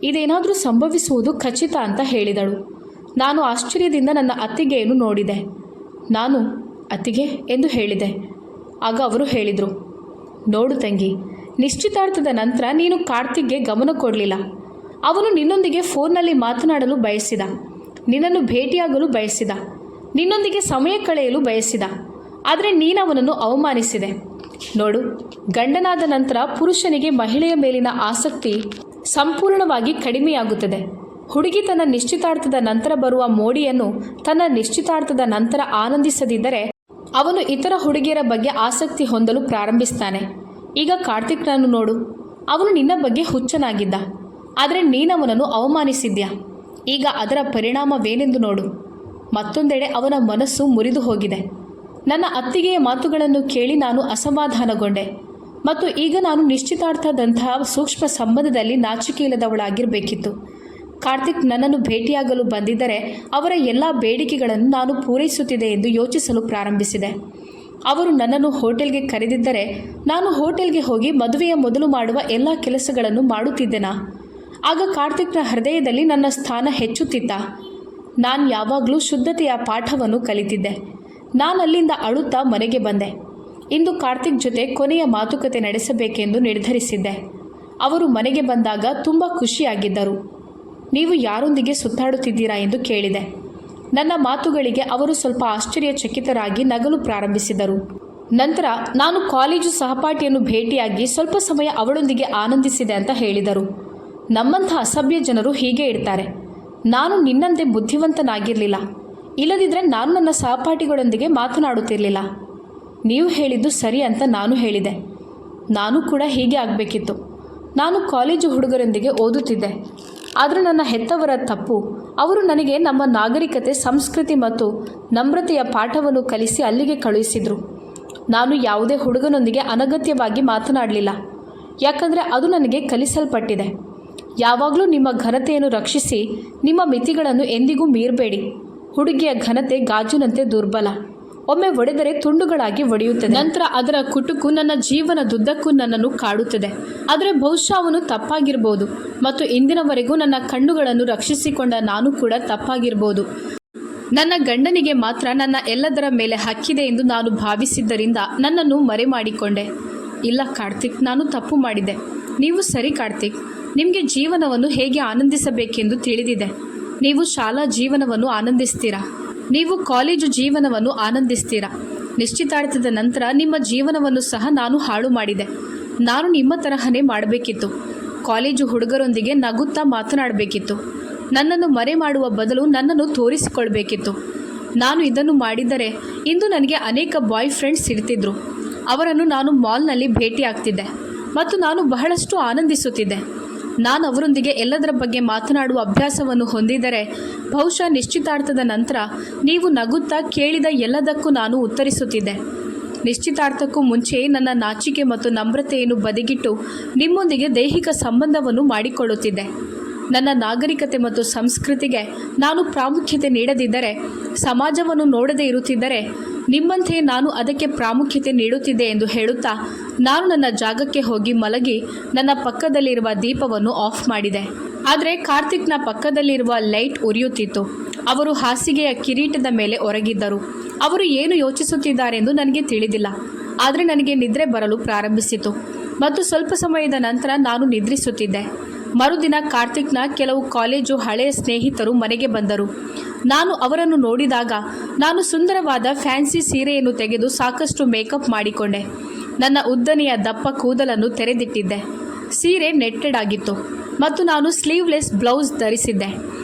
ಇದೇನಾದರೂ ಸಂಭವಿಸುವುದು ಖಚಿತ ಅಂತ ಹೇಳಿದಳು. ನಾನು ಆಶ್ಚರ್ಯದಿಂದ ನನ್ನ ಅತ್ತಿಗೆಯನ್ನು ನೋಡಿದೆ. ನಾನು ಅತ್ತಿಗೆ ಎಂದು ಹೇಳಿದೆ. ಆಗ ಅವರು ಹೇಳಿದರು, ನೋಡು ತಂಗಿ, ನಿಶ್ಚಿತಾರ್ಥದ ನಂತರ ನೀನು ಕಾರ್ತಿಕ್ಗೆ ಗಮನ ಕೊಡಲಿಲ್ಲ. ಅವನು ನಿನ್ನೊಂದಿಗೆ ಫೋನ್ನಲ್ಲಿ ಮಾತನಾಡಲು ಬಯಸಿದ, ನಿನ್ನನ್ನು ಭೇಟಿಯಾಗಲು ಬಯಸಿದ, ನಿನ್ನೊಂದಿಗೆ ಸಮಯ ಕಳೆಯಲು ಬಯಸಿದ. ಆದರೆ ನೀನವನನ್ನು ಅವಮಾನಿಸಿದೆ. ನೋಡು, ಗಂಡನಾದ ನಂತರ ಪುರುಷನಿಗೆ ಮಹಿಳೆಯ ಮೇಲಿನ ಆಸಕ್ತಿ ಸಂಪೂರ್ಣವಾಗಿ ಕಡಿಮೆಯಾಗುತ್ತದೆ. ಹುಡುಗಿ ತನ್ನ ನಿಶ್ಚಿತಾರ್ಥದ ನಂತರ ಬರುವ ಮೋಡಿಯನ್ನು ತನ್ನ ನಿಶ್ಚಿತಾರ್ಥದ ನಂತರ ಆನಂದಿಸದಿದ್ದರೆ ಅವನು ಇತರ ಹುಡುಗಿಯರ ಬಗ್ಗೆ ಆಸಕ್ತಿ ಹೊಂದಲು ಪ್ರಾರಂಭಿಸ್ತಾನೆ. ಈಗ ಕಾರ್ತಿಕ್ನನ್ನು ನೋಡು, ಅವನು ನಿನ್ನ ಬಗ್ಗೆ ಹುಚ್ಚನಾಗಿದ್ದ, ಆದರೆ ನೀನವನನ್ನು ಅವಮಾನಿಸಿದ್ಯಾ. ಈಗ ಅದರ ಪರಿಣಾಮವೇನೆಂದು ನೋಡು. ಮತ್ತೊಂದೆಡೆ ಅವನ ಮನಸ್ಸು ಮುರಿದು ಹೋಗಿದೆ. ನನ್ನ ಅತ್ತಿಗೆಯ ಮಾತುಗಳನ್ನು ಕೇಳಿ ನಾನು ಅಸಮಾಧಾನಗೊಂಡೆ ಮತ್ತು ಈಗ ನಾನು ನಿಶ್ಚಿತಾರ್ಥದಂತಹ ಸೂಕ್ಷ್ಮ ಸಂಬಂಧದಲ್ಲಿ ನಾಚಿಕೆಯಿಲ್ಲದವಳಾಗಿರಬೇಕಿತ್ತು. ಕಾರ್ತಿಕ್ ನನ್ನನ್ನು ಭೇಟಿಯಾಗಲು ಬಂದಿದ್ದರೆ ಅವರ ಎಲ್ಲ ಬೇಡಿಕೆಗಳನ್ನು ನಾನು ಪೂರೈಸುತ್ತಿದೆ ಎಂದು ಯೋಚಿಸಲು ಪ್ರಾರಂಭಿಸಿದೆ. ಅವರು ನನ್ನನ್ನು ಹೋಟೆಲ್ಗೆ ಕರೆದಿದ್ದರೆ ನಾನು ಹೋಟೆಲ್ಗೆ ಹೋಗಿ ಮದುವೆಯ ಮೊದಲು ಮಾಡುವ ಎಲ್ಲ ಕೆಲಸಗಳನ್ನು ಮಾಡುತ್ತಿದ್ದೆನಾ? ಆಗ ಕಾರ್ತಿಕ್ನ ಹೃದಯದಲ್ಲಿ ನನ್ನ ಸ್ಥಾನ ಹೆಚ್ಚುತ್ತಿತ್ತ. ನಾನು ಯಾವಾಗಲೂ ಶುದ್ಧತೆಯ ಪಾಠವನ್ನು ಕಲಿತಿದ್ದೆ. ನಾನು ಅಲ್ಲಿಂದ ಅಳುತ್ತಾ ಮನೆಗೆ ಬಂದೆ. ಇಂದು ಕಾರ್ತಿಕ್ ಜೊತೆ ಕೊನೆಯ ಮಾತುಕತೆ ನಡೆಸಬೇಕೆಂದು ನಿರ್ಧರಿಸಿದ್ದೆ. ಅವರು ಮನೆಗೆ ಬಂದಾಗ ತುಂಬ ಖುಷಿಯಾಗಿದ್ದರು. ನೀವು ಯಾರೊಂದಿಗೆ ಸುತ್ತಾಡುತ್ತಿದ್ದೀರಾ ಎಂದು ಕೇಳಿದೆ. ನನ್ನ ಮಾತುಗಳಿಗೆ ಅವರು ಸ್ವಲ್ಪ ಆಶ್ಚರ್ಯಚಕಿತರಾಗಿ ನಗಲು ಪ್ರಾರಂಭಿಸಿದರು. ನಂತರ ನಾನು ಕಾಲೇಜು ಸಹಪಾಠಿಯನ್ನು ಭೇಟಿಯಾಗಿ ಸ್ವಲ್ಪ ಸಮಯ ಅವಳೊಂದಿಗೆ ಆನಂದಿಸಿದೆ ಅಂತ ಹೇಳಿದರು. ನಮ್ಮಂಥ ಅಸಭ್ಯ ಜನರು ಹೀಗೆ ಇರ್ತಾರೆ. ನಾನು ನಿನ್ನಂತೆ ಬುದ್ಧಿವಂತನಾಗಿರಲಿಲ್ಲ. ಇಲ್ಲದಿದ್ದರೆ ನಾನು ನನ್ನ ಸಹಪಾಠಿಗಳೊಂದಿಗೆ ಮಾತನಾಡುತ್ತಿರಲಿಲ್ಲ. ನೀವು ಹೇಳಿದ್ದು ಸರಿ ಅಂತ ನಾನು ಹೇಳಿದೆ. ನಾನು ಕೂಡ ಹೀಗೆ ಆಗಬೇಕಿತ್ತು. ನಾನು ಕಾಲೇಜು ಹುಡುಗರೊಂದಿಗೆ ಓದುತ್ತಿದ್ದೆ. ಆದರೆ ನನ್ನ ಹೆತ್ತವರ ತಪ್ಪು. ಅವರು ನನಗೆ ನಮ್ಮ ನಾಗರಿಕತೆ, ಸಂಸ್ಕೃತಿ ಮತ್ತು ನಮ್ರತೆಯ ಪಾಠವನ್ನು ಕಲಿಸಿ ಅಲ್ಲಿಗೆ ಕಳುಹಿಸಿದರು. ನಾನು ಯಾವುದೇ ಹುಡುಗನೊಂದಿಗೆ ಅನಗತ್ಯವಾಗಿ ಮಾತನಾಡಲಿಲ್ಲ, ಯಾಕಂದರೆ ಅದು ನನಗೆ ಕಲಿಸಲ್ಪಟ್ಟಿದೆ. ಯಾವಾಗಲೂ ನಿಮ್ಮ ಘನತೆಯನ್ನು ರಕ್ಷಿಸಿ, ನಿಮ್ಮ ಮಿತಿಗಳನ್ನು ಎಂದಿಗೂ ಮೀರಬೇಡಿ. ಹುಡುಗಿಯ ಘನತೆ ಗಾಜಿನಂತೆ ದುರ್ಬಲ. ಒಮ್ಮೆ ಒಡೆದರೆ ತುಂಡುಗಳಾಗಿ ಒಡೆಯುತ್ತದೆ. ನಂತರ ಅದರ ಕುಟುಕು ನನ್ನ ಜೀವನದುದ್ದಕ್ಕೂ ನನ್ನನ್ನು ಕಾಡುತ್ತದೆ. ಆದರೆ ಬಹುಶಃ ಅವನು ತಪ್ಪಾಗಿರ್ಬೋದು ಮತ್ತು ಇಂದಿನವರೆಗೂ ನನ್ನ ಕಣ್ಣುಗಳನ್ನು ರಕ್ಷಿಸಿಕೊಂಡ ನಾನು ಕೂಡ ತಪ್ಪಾಗಿರ್ಬೋದು. ನನ್ನ ಗಂಡನಿಗೆ ಮಾತ್ರ ನನ್ನ ಎಲ್ಲದರ ಮೇಲೆ ಹಕ್ಕಿದೆ ಎಂದು ನಾನು ಭಾವಿಸಿದ್ದರಿಂದ ನನ್ನನ್ನು ಮರೆಮಾಡಿಕೊಂಡೆ. ಇಲ್ಲ ಕಾರ್ತಿಕ್, ನಾನು ತಪ್ಪು ಮಾಡಿದೆ. ನೀವು ಸರಿ ಕಾರ್ತಿಕ್. ನಿಮಗೆ ಜೀವನವನ್ನು ಹೇಗೆ ಆನಂದಿಸಬೇಕೆಂದು ತಿಳಿದಿದೆ. ನೀವು ಶಾಲಾ ಜೀವನವನ್ನು ಆನಂದಿಸ್ತೀರಾ, ನೀವು ಕಾಲೇಜು ಜೀವನವನ್ನು ಆನಂದಿಸ್ತೀರಾ. ನಿಶ್ಚಿತಾರ್ಥದ ನಂತರ ನಿಮ್ಮ ಜೀವನವನ್ನು ಸಹ ನಾನು ಹಾಳು ಮಾಡಿದೆ. ನಾನು ನಿಮ್ಮ ತರಹನೇ ಮಾಡಬೇಕಿತ್ತು. ಕಾಲೇಜು ಹುಡುಗರೊಂದಿಗೆ ನಗುತ್ತಾ ಮಾತನಾಡಬೇಕಿತ್ತು. ನನ್ನನ್ನು ಮರೆ ಮಾಡುವ ಬದಲು ನನ್ನನ್ನು ತೋರಿಸಿಕೊಳ್ಬೇಕಿತ್ತು. ನಾನು ಇದನ್ನು ಮಾಡಿದ್ದರೆ ಇಂದು ನನಗೆ ಅನೇಕ ಬಾಯ್ ಫ್ರೆಂಡ್ಸ್ ಇರ್ತಿದ್ರು. ಅವರನ್ನು ನಾನು ಮಾಲ್ನಲ್ಲಿ ಭೇಟಿಯಾಗ್ತಿದ್ದೆ ಮತ್ತು ನಾನು ಬಹಳಷ್ಟು ಆನಂದಿಸುತ್ತಿದ್ದೆ. ನಾನು ಅವರೊಂದಿಗೆ ಎಲ್ಲದರ ಬಗ್ಗೆ ಮಾತನಾಡುವ ಅಭ್ಯಾಸವನ್ನು ಹೊಂದಿದರೆ ಬಹುಶಃ ನಿಶ್ಚಿತಾರ್ಥದ ನಂತರ ನೀವು ನಗುತ್ತಾ ಕೇಳಿದ ಎಲ್ಲದಕ್ಕೂ ನಾನು ಉತ್ತರಿಸುತ್ತಿದ್ದೆ. ನಿಶ್ಚಿತಾರ್ಥಕ್ಕೂ ಮುಂಚೆ ನನ್ನ ನಾಚಿಕೆ ಮತ್ತು ನಮ್ರತೆಯನ್ನು ಬದಿಗಿಟ್ಟು ನಿಮ್ಮೊಂದಿಗೆ ದೈಹಿಕ ಸಂಬಂಧವನ್ನು ಮಾಡಿಕೊಳ್ಳುತ್ತಿದ್ದೆ. ನನ್ನ ನಾಗರಿಕತೆ ಮತ್ತು ಸಂಸ್ಕೃತಿಗೆ ನಾನು ಪ್ರಾಮುಖ್ಯತೆ ನೀಡದಿದ್ದರೆ, ಸಮಾಜವನ್ನು ನೋಡದೇ ಇರುತ್ತಿದ್ದರೆ ನಿಮ್ಮಂತೆಯೇ ನಾನು ಅದಕ್ಕೆ ಪ್ರಾಮುಖ್ಯತೆ ನೀಡುತ್ತಿದ್ದೆ ಎಂದು ಹೇಳುತ್ತಾ ನಾನು ನನ್ನ ಜಾಗಕ್ಕೆ ಹೋಗಿ ಮಲಗಿ ನನ್ನ ಪಕ್ಕದಲ್ಲಿರುವ ದೀಪವನ್ನು ಆಫ್ ಮಾಡಿದೆ. ಆದರೆ ಕಾರ್ತಿಕ್ನ ಪಕ್ಕದಲ್ಲಿರುವ ಲೈಟ್ ಉರಿಯುತ್ತಿತ್ತು. ಅವರು ಹಾಸಿಗೆಯ ಕಿರೀಟದ ಮೇಲೆ ಒರಗಿದ್ದರು. ಅವರು ಏನು ಯೋಚಿಸುತ್ತಿದ್ದಾರೆಂದು ನನಗೆ ತಿಳಿದಿಲ್ಲ. ಆದರೆ ನನಗೆ ನಿದ್ರೆ ಬರಲು ಪ್ರಾರಂಭಿಸಿತು ಮತ್ತು ಸ್ವಲ್ಪ ಸಮಯದ ನಂತರ ನಾನು ನಿದ್ರಿಸುತ್ತಿದ್ದೆ. ಮರುದಿನ ಕಾರ್ತಿಕ್ನ ಕೆಲವು ಕಾಲೇಜು ಹಳೆಯ ಸ್ನೇಹಿತರು ಮನೆಗೆ ಬಂದರು. ನಾನು ಅವರನ್ನು ನೋಡಿದಾಗ ನಾನು ಸುಂದರವಾದ ಫ್ಯಾನ್ಸಿ ಸೀರೆಯನ್ನು ತೆಗೆದು ಸಾಕಷ್ಟು ಮೇಕಪ್ ಮಾಡಿಕೊಂಡೆ. ನನ್ನ ಉದ್ದನೆಯ ದಪ್ಪ ಕೂದಲನ್ನು ತೆರೆದಿಟ್ಟಿದ್ದೆ. ಸೀರೆ ನೆಟ್ಟೆಡ್ ಆಗಿತ್ತು ಮತ್ತು ನಾನು ಸ್ಲೀವ್ಲೆಸ್ ಬ್ಲೌಸ್ ಧರಿಸಿದ್ದೆ.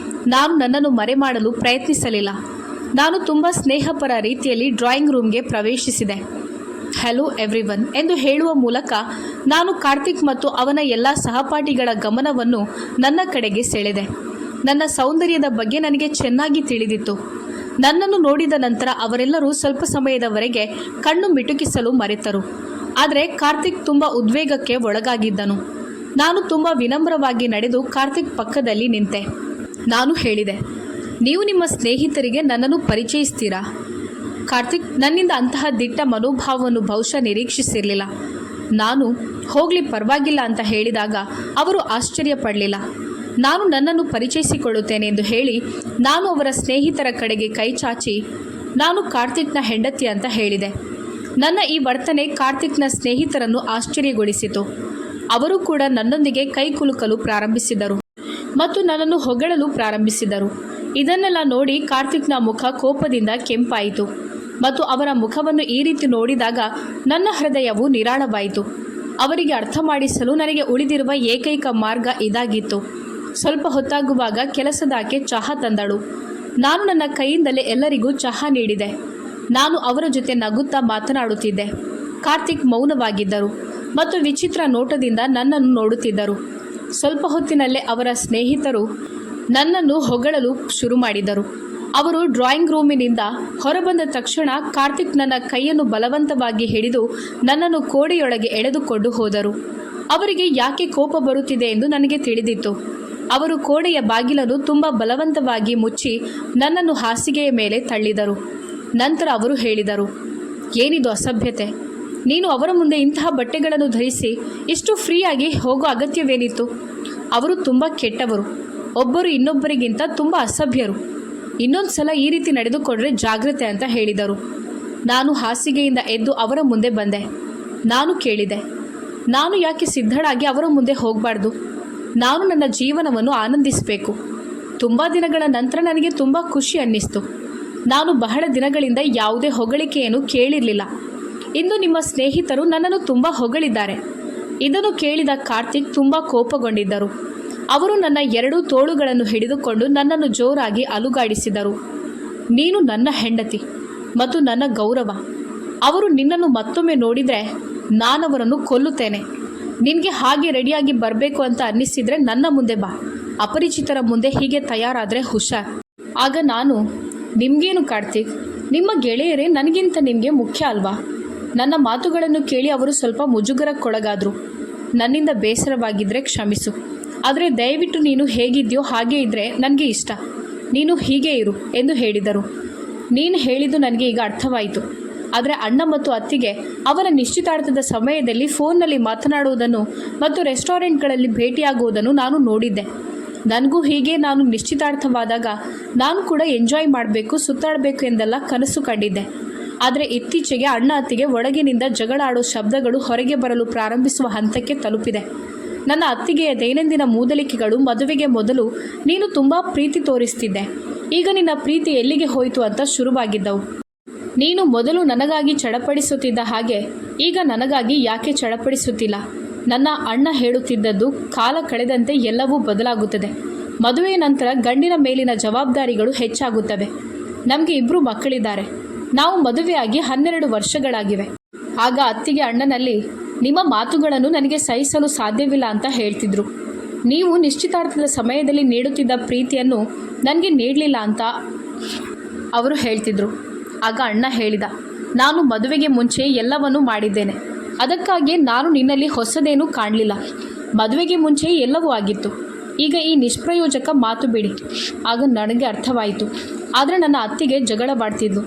ನಾನು ನನ್ನನ್ನು ಮರೆಮಾಡಲು ಪ್ರಯತ್ನಿಸಲಿಲ್ಲ. ನಾನು ತುಂಬ ಸ್ನೇಹಪರ ರೀತಿಯಲ್ಲಿ ಡ್ರಾಯಿಂಗ್ ರೂಮ್ಗೆ ಪ್ರವೇಶಿಸಿದೆ. ಹಲೋ ಎವ್ರಿವನ್ ಎಂದು ಹೇಳುವ ಮೂಲಕ ನಾನು ಕಾರ್ತಿಕ್ ಮತ್ತು ಅವನ ಎಲ್ಲ ಸಹಪಾಠಿಗಳ ಗಮನವನ್ನು ನನ್ನ ಕಡೆಗೆ ಸೆಳೆದೆ. ನನ್ನ ಸೌಂದರ್ಯದ ಬಗ್ಗೆ ನನಗೆ ಚೆನ್ನಾಗಿ ತಿಳಿದಿತ್ತು. ನನ್ನನ್ನು ನೋಡಿದ ನಂತರ ಅವರೆಲ್ಲರೂ ಸ್ವಲ್ಪ ಸಮಯದವರೆಗೆ ಕಣ್ಣು ಮಿಟುಕಿಸಲು ಮರೆತರು. ಆದರೆ ಕಾರ್ತಿಕ್ ತುಂಬ ಉದ್ವೇಗಕ್ಕೆ ಒಳಗಾಗಿದ್ದನು. ನಾನು ತುಂಬ ವಿನಮ್ರವಾಗಿ ನಡೆದು ಕಾರ್ತಿಕ್ ಪಕ್ಕದಲ್ಲಿ ನಿಂತೆ. ನಾನು ಹೇಳಿದೆ, ನೀವು ನಿಮ್ಮ ಸ್ನೇಹಿತರಿಗೆ ನನ್ನನ್ನು ಪರಿಚಯಿಸ್ತೀರಾ? ಕಾರ್ತಿಕ್ ನನ್ನಿಂದ ಅಂತಹ ದಿಟ್ಟ ಮನೋಭಾವವನ್ನು ಬಹುಶಃ ನಿರೀಕ್ಷಿಸಿರಲಿಲ್ಲ. ನಾನು ಹೋಗಲಿ ಪರವಾಗಿಲ್ಲ ಅಂತ ಹೇಳಿದಾಗ ಅವರು ಆಶ್ಚರ್ಯಪಡಲಿಲ್ಲ. ನಾನು ನನ್ನನ್ನು ಪರಿಚಯಿಸಿಕೊಳ್ಳುತ್ತೇನೆ ಎಂದು ಹೇಳಿ ನಾನು ಅವರ ಸ್ನೇಹಿತರ ಕಡೆಗೆ ಕೈ ಚಾಚಿ ನಾನು ಕಾರ್ತಿಕ್ನ ಹೆಂಡತಿ ಅಂತ ಹೇಳಿದೆ. ನನ್ನ ಈ ವರ್ತನೆ ಕಾರ್ತಿಕ್ನ ಸ್ನೇಹಿತರನ್ನು ಆಶ್ಚರ್ಯಗೊಳಿಸಿತು. ಅವರು ಕೂಡ ನನ್ನೊಂದಿಗೆ ಕೈ ಕುಲುಕಲು ಪ್ರಾರಂಭಿಸಿದರು ಮತ್ತು ನನ್ನನ್ನು ಹೊಗಳಲು ಪ್ರಾರಂಭಿಸಿದರು. ಇದನ್ನೆಲ್ಲ ನೋಡಿ ಕಾರ್ತಿಕ್ನ ಮುಖ ಕೋಪದಿಂದ ಕೆಂಪಾಯಿತು ಮತ್ತು ಅವರ ಮುಖವನ್ನು ಈ ರೀತಿ ನೋಡಿದಾಗ ನನ್ನ ಹೃದಯವು ನಿರಾಳವಾಯಿತು. ಅವರಿಗೆ ಅರ್ಥ ಮಾಡಿಸಲು ನನಗೆ ಉಳಿದಿರುವ ಏಕೈಕ ಮಾರ್ಗ ಇದಾಗಿತ್ತು. ಸ್ವಲ್ಪ ಹೊತ್ತಾಗುವಾಗ ಕೆಲಸದಾಕೆ ಚಹಾ ತಂದಳು. ನಾನು ನನ್ನ ಕೈಯಿಂದಲೇ ಎಲ್ಲರಿಗೂ ಚಹಾ ನೀಡಿದೆ. ನಾನು ಅವರ ಜೊತೆ ನಗುತ್ತಾ ಮಾತನಾಡುತ್ತಿದ್ದೆ. ಕಾರ್ತಿಕ್ ಮೌನವಾಗಿದ್ದರು ಮತ್ತು ವಿಚಿತ್ರ ನೋಟದಿಂದ ನನ್ನನ್ನು ನೋಡುತ್ತಿದ್ದರು. ಸ್ವಲ್ಪ ಹೊತ್ತಿನಲ್ಲೇ ಅವರ ಸ್ನೇಹಿತರು ನನ್ನನ್ನು ಹೊಗಳಲು ಶುರು ಮಾಡಿದರು. ಅವರು ಡ್ರಾಯಿಂಗ್ ರೂಮಿನಿಂದ ಹೊರಬಂದ ತಕ್ಷಣ ಕಾರ್ತಿಕ್ ನನ್ನ ಕೈಯನ್ನು ಬಲವಂತವಾಗಿ ಹಿಡಿದು ನನ್ನನ್ನು ಕೋಣೆಯೊಳಗೆ ಎಳೆದುಕೊಂಡು ಹೋದರು. ಅವರಿಗೆ ಯಾಕೆ ಕೋಪ ಬರುತ್ತಿದೆ ಎಂದು ನನಗೆ ತಿಳಿದಿತ್ತು. ಅವರು ಕೋಣೆಯ ಬಾಗಿಲನ್ನು ತುಂಬ ಬಲವಂತವಾಗಿ ಮುಚ್ಚಿ ನನ್ನನ್ನು ಹಾಸಿಗೆಯ ಮೇಲೆ ತಳ್ಳಿದರು. ನಂತರ ಅವರು ಹೇಳಿದರು, ಏನಿದು ಅಸಭ್ಯತೆ? ನೀನು ಅವರ ಮುಂದೆ ಇಂತಹ ಬಟ್ಟೆಗಳನ್ನು ಧರಿಸಿ ಇಷ್ಟು ಫ್ರೀಯಾಗಿ ಹೋಗೋ ಅಗತ್ಯವೇನಿತ್ತು? ಅವರು ತುಂಬ ಕೆಟ್ಟವರು, ಒಬ್ಬರು ಇನ್ನೊಬ್ಬರಿಗಿಂತ ತುಂಬ ಅಸಭ್ಯರು. ಇನ್ನೊಂದು ಸಲ ಈ ರೀತಿ ನಡೆದುಕೊಂಡ್ರೆ ಜಾಗ್ರತೆ ಅಂತ ಹೇಳಿದರು. ನಾನು ಹಾಸಿಗೆಯಿಂದ ಎದ್ದು ಅವರ ಮುಂದೆ ಬಂದೆ. ನಾನು ಕೇಳಿದೆ, ನಾನು ಯಾಕೆ ಸಿದ್ಧಳಾಗಿ ಅವರ ಮುಂದೆ ಹೋಗಬಾರ್ದು? ನಾನು ನನ್ನ ಜೀವನವನ್ನು ಆನಂದಿಸಬೇಕು. ತುಂಬ ದಿನಗಳ ನಂತರ ನನಗೆ ತುಂಬ ಖುಷಿ ಅನ್ನಿಸ್ತು. ನಾನು ಬಹಳ ದಿನಗಳಿಂದ ಯಾವುದೇ ಹೊಗಳಿಕೆಯನ್ನು ಕೇಳಿರಲಿಲ್ಲ. ಇಂದು ನಿಮ್ಮ ಸ್ನೇಹಿತರು ನನ್ನನ್ನು ತುಂಬ ಹೊಗಳಿದ್ದಾರೆ. ಇದನ್ನು ಕೇಳಿದ ಕಾರ್ತಿಕ್ ತುಂಬ ಕೋಪಗೊಂಡಿದ್ದರು. ಅವರು ನನ್ನ ಎರಡೂ ತೋಳುಗಳನ್ನು ಹಿಡಿದುಕೊಂಡು ನನ್ನನ್ನು ಜೋರಾಗಿ ಅಲುಗಾಡಿಸಿದರು. ನೀನು ನನ್ನ ಹೆಂಡತಿ ಮತ್ತು ನನ್ನ ಗೌರವ. ಅವರು ನಿನ್ನನ್ನು ಮತ್ತೊಮ್ಮೆ ನೋಡಿದರೆ ನಾನವರನ್ನು ಕೊಲ್ಲುತ್ತೇನೆ. ನಿನಗೆ ಹಾಗೆ ರೆಡಿಯಾಗಿ ಬರಬೇಕು ಅಂತ ಅನ್ನಿಸಿದರೆ ನನ್ನ ಮುಂದೆ ಬಾ. ಅಪರಿಚಿತರ ಮುಂದೆ ಹೀಗೆ ತಯಾರಾದರೆ ಹುಷಾರ್. ಆಗ ನಾನು, ನಿಮಗೇನು ಕಾರ್ತಿಕ್, ನಿಮ್ಮ ಗೆಳೆಯರೇ ನನಗಿಂತ ನಿಮಗೆ ಮುಖ್ಯ ಅಲ್ವಾ? ನನ್ನ ಮಾತುಗಳನ್ನು ಕೇಳಿ ಅವರು ಸ್ವಲ್ಪ ಮುಜುಗರಕ್ಕೊಳಗಾದರು. ನನ್ನಿಂದ ಬೇಸರವಾಗಿದ್ದರೆ ಕ್ಷಮಿಸು. ಆದರೆ ದಯವಿಟ್ಟು ನೀನು ಹೇಗಿದೆಯೋ ಹಾಗೇ ಇದ್ದರೆ ನನಗೆ ಇಷ್ಟ. ನೀನು ಹೀಗೆ ಇರು ಎಂದು ಹೇಳಿದರು. ನೀನು ಹೇಳಿದ್ದು ನನಗೆ ಈಗ ಅರ್ಥವಾಯಿತು. ಆದರೆ ಅಣ್ಣ ಮತ್ತು ಅತ್ತಿಗೆ ಅವರ ನಿಶ್ಚಿತಾರ್ಥದ ಸಮಯದಲ್ಲಿ ಫೋನ್ನಲ್ಲಿ ಮಾತನಾಡುವುದನ್ನು ಮತ್ತು ರೆಸ್ಟೋರೆಂಟ್ಗಳಲ್ಲಿ ಭೇಟಿಯಾಗುವುದನ್ನು ನಾನು ನೋಡಿದ್ದೆ. ನನಗೂ ಹೀಗೆ ನಾನು ನಿಶ್ಚಿತಾರ್ಥವಾದಾಗ ನಾನು ಕೂಡ ಎಂಜಾಯ್ ಮಾಡಬೇಕು, ಸುತ್ತಾಡಬೇಕು ಎಂದೆಲ್ಲ ಕನಸು ಕಂಡಿದ್ದೆ. ಆದರೆ ಇತ್ತೀಚೆಗೆ ಅಣ್ಣ ಅತ್ತಿಗೆ ಒಳಗಿನಿಂದ ಜಗಳಾಡೋ ಶಬ್ದಗಳು ಹೊರಗೆ ಬರಲು ಪ್ರಾರಂಭಿಸುವ ಹಂತಕ್ಕೆ ತಲುಪಿದೆ. ನನ್ನ ಅತ್ತಿಗೆಯ ದೈನಂದಿನ ಮೂದಲಿಕೆಗಳು ಮದುವೆಗೆ ಮೊದಲು ನೀನು ತುಂಬ ಪ್ರೀತಿ ತೋರಿಸ್ತಿದ್ದೆ, ಈಗ ನಿನ್ನ ಪ್ರೀತಿ ಎಲ್ಲಿಗೆ ಹೋಯಿತು ಅಂತ ಶುರುವಾಗಿದ್ದವು. ನೀನು ಮೊದಲು ನನಗಾಗಿ ಚಡಪಡಿಸುತ್ತಿದ್ದ ಹಾಗೆ ಈಗ ನನಗಾಗಿ ಯಾಕೆ ಚಡಪಡಿಸುತ್ತಿಲ್ಲ? ನನ್ನ ಅಣ್ಣ ಹೇಳುತ್ತಿದ್ದದ್ದು, ಕಾಲ ಕಳೆದಂತೆ ಎಲ್ಲವೂ ಬದಲಾಗುತ್ತದೆ. ಮದುವೆಯ ನಂತರ ಗಂಡಿನ ಮೇಲಿನ ಜವಾಬ್ದಾರಿಗಳು ಹೆಚ್ಚಾಗುತ್ತವೆ. ನಮಗೆ 2 ಮಕ್ಕಳಿದ್ದಾರೆ. ನಾವು ಮದುವೆಯಾಗಿ 12 ವರ್ಷಗಳಾಗಿವೆ. ಆಗ ಅತ್ತಿಗೆ ಅಣ್ಣನಲ್ಲಿ, ನಿಮ್ಮ ಮಾತುಗಳನ್ನು ನನಗೆ ಸಹಿಸಲು ಸಾಧ್ಯವಿಲ್ಲ ಅಂತ ಹೇಳ್ತಿದ್ರು. ನೀವು ನಿಶ್ಚಿತಾರ್ಥದ ಸಮಯದಲ್ಲಿ ನೀಡುತ್ತಿದ್ದ ಪ್ರೀತಿಯನ್ನು ನನಗೆ ನೀಡಲಿಲ್ಲ ಅಂತ ಅವರು ಹೇಳ್ತಿದ್ರು. ಆಗ ಅಣ್ಣ ಹೇಳಿದ, ನಾನು ಮದುವೆಗೆ ಮುಂಚೆ ಎಲ್ಲವನ್ನೂ ಮಾಡಿದ್ದೇನೆ. ಅದಕ್ಕಾಗಿ ನಾನು ನಿನ್ನಲ್ಲಿ ಹೊಸದೇನೂ ಕಾಣಲಿಲ್ಲ. ಮದುವೆಗೆ ಮುಂಚೆ ಎಲ್ಲವೂ ಆಗಿತ್ತು. ಈಗ ಈ ನಿಷ್ಪ್ರಯೋಜಕ ಮಾತು ಬಿಡಿ. ಆಗ ನನಗೆ ಅರ್ಥವಾಯಿತು. ಆದರೆ ನನ್ನ ಅತ್ತಿಗೆ ಜಗಳವಾಡ್ತಿದ್ದು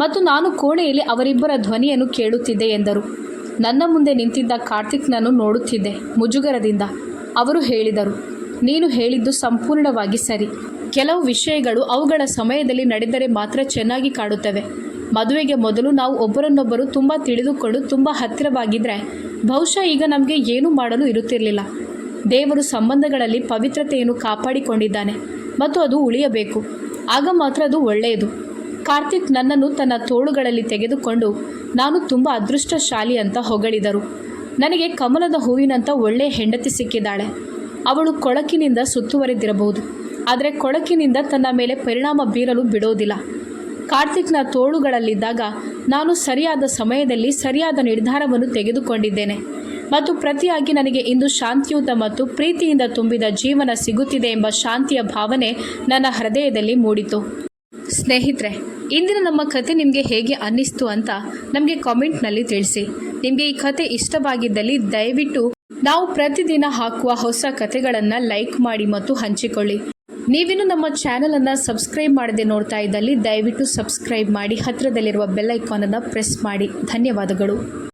ಮತ್ತು ನಾನು ಕೋಣೆಯಲ್ಲಿ ಅವರಿಬ್ಬರ ಧ್ವನಿಯನ್ನು ಕೇಳುತ್ತಿದ್ದೆ ಎಂದರು. ನನ್ನ ಮುಂದೆ ನಿಂತಿದ್ದ ಕಾರ್ತಿಕ್ನನ್ನು ನೋಡುತ್ತಿದ್ದೆ ಮುಜುಗರದಿಂದ. ಅವರು ಹೇಳಿದರು, ನೀನು ಹೇಳಿದ್ದು ಸಂಪೂರ್ಣವಾಗಿ ಸರಿ. ಕೆಲವು ವಿಷಯಗಳು ಅವುಗಳ ಸಮಯದಲ್ಲಿ ನಡೆದರೆ ಮಾತ್ರ ಚೆನ್ನಾಗಿ ಕಾಡುತ್ತವೆ. ಮದುವೆಗೆ ಮೊದಲು ನಾವು ಒಬ್ಬರನ್ನೊಬ್ಬರು ತುಂಬ ತಿಳಿದುಕೊಂಡು ತುಂಬ ಹತ್ತಿರವಾಗಿದ್ದರೆ ಬಹುಶಃ ಈಗ ನಮಗೆ ಏನೂ ಮಾಡಲು ಇರುತ್ತಿರಲಿಲ್ಲ. ದೇವರು ಸಂಬಂಧಗಳಲ್ಲಿ ಪವಿತ್ರತೆಯನ್ನು ಕಾಪಾಡಿಕೊಂಡಿದ್ದಾನೆ ಮತ್ತು ಅದು ಉಳಿಯಬೇಕು. ಆಗ ಮಾತ್ರ ಅದು ಒಳ್ಳೆಯದು. ಕಾರ್ತಿಕ್ ನನ್ನನ್ನು ತನ್ನ ತೋಳುಗಳಲ್ಲಿ ತೆಗೆದುಕೊಂಡು ನಾನು ತುಂಬ ಅದೃಷ್ಟಶಾಲಿ ಅಂತ ಹೊಗಳಿದರು. ನನಗೆ ಕಮಲದ ಹೂವಿನಂಥ ಒಳ್ಳೆಯ ಹೆಂಡತಿ ಸಿಕ್ಕಿದ್ದಾಳೆ. ಅವಳು ಕೊಳಕಿನಿಂದ ಸುತ್ತುವರಿದಿರಬಹುದು, ಆದರೆ ಕೊಳಕಿನಿಂದ ತನ್ನ ಮೇಲೆ ಪರಿಣಾಮ ಬೀರಲು ಬಿಡೋದಿಲ್ಲ. ಕಾರ್ತಿಕ್ನ ತೋಳುಗಳಲ್ಲಿದ್ದಾಗ ನಾನು ಸರಿಯಾದ ಸಮಯದಲ್ಲಿ ಸರಿಯಾದ ನಿರ್ಧಾರವನ್ನು ತೆಗೆದುಕೊಂಡಿದ್ದೇನೆ ಮತ್ತು ಪ್ರತಿಯಾಗಿ ನನಗೆ ಇಂದು ಶಾಂತಿಯುತ ಮತ್ತು ಪ್ರೀತಿಯಿಂದ ತುಂಬಿದ ಜೀವನ ಸಿಗುತ್ತಿದೆ ಎಂಬ ಶಾಂತಿಯ ಭಾವನೆ ನನ್ನ ಹೃದಯದಲ್ಲಿ ಮೂಡಿತು. ಸ್ನೇಹಿತರೆ, ಇಂದಿನ ನಮ್ಮ ಕತೆ ನಿಮಗೆ ಹೇಗೆ ಅನ್ನಿಸ್ತು ಅಂತ ನಮಗೆ ಕಾಮೆಂಟ್ನಲ್ಲಿ ತಿಳಿಸಿ. ನಿಮಗೆ ಈ ಕತೆ ಇಷ್ಟವಾಗಿದ್ದಲ್ಲಿ ದಯವಿಟ್ಟು ನಾವು ಪ್ರತಿದಿನ ಹಾಕುವ ಹೊಸ ಕತೆಗಳನ್ನು ಲೈಕ್ ಮಾಡಿ ಮತ್ತು ಹಂಚಿಕೊಳ್ಳಿ. ನೀವಿನ್ನು ನಮ್ಮ ಚಾನಲನ್ನು ಸಬ್ಸ್ಕ್ರೈಬ್ ಮಾಡದೆ ನೋಡ್ತಾ ಇದ್ದಲ್ಲಿ ದಯವಿಟ್ಟು ಸಬ್ಸ್ಕ್ರೈಬ್ ಮಾಡಿ, ಹತ್ತಿರದಲ್ಲಿರುವ ಬೆಲ್ ಐಕಾನನ್ನು ಪ್ರೆಸ್ ಮಾಡಿ. ಧನ್ಯವಾದಗಳು.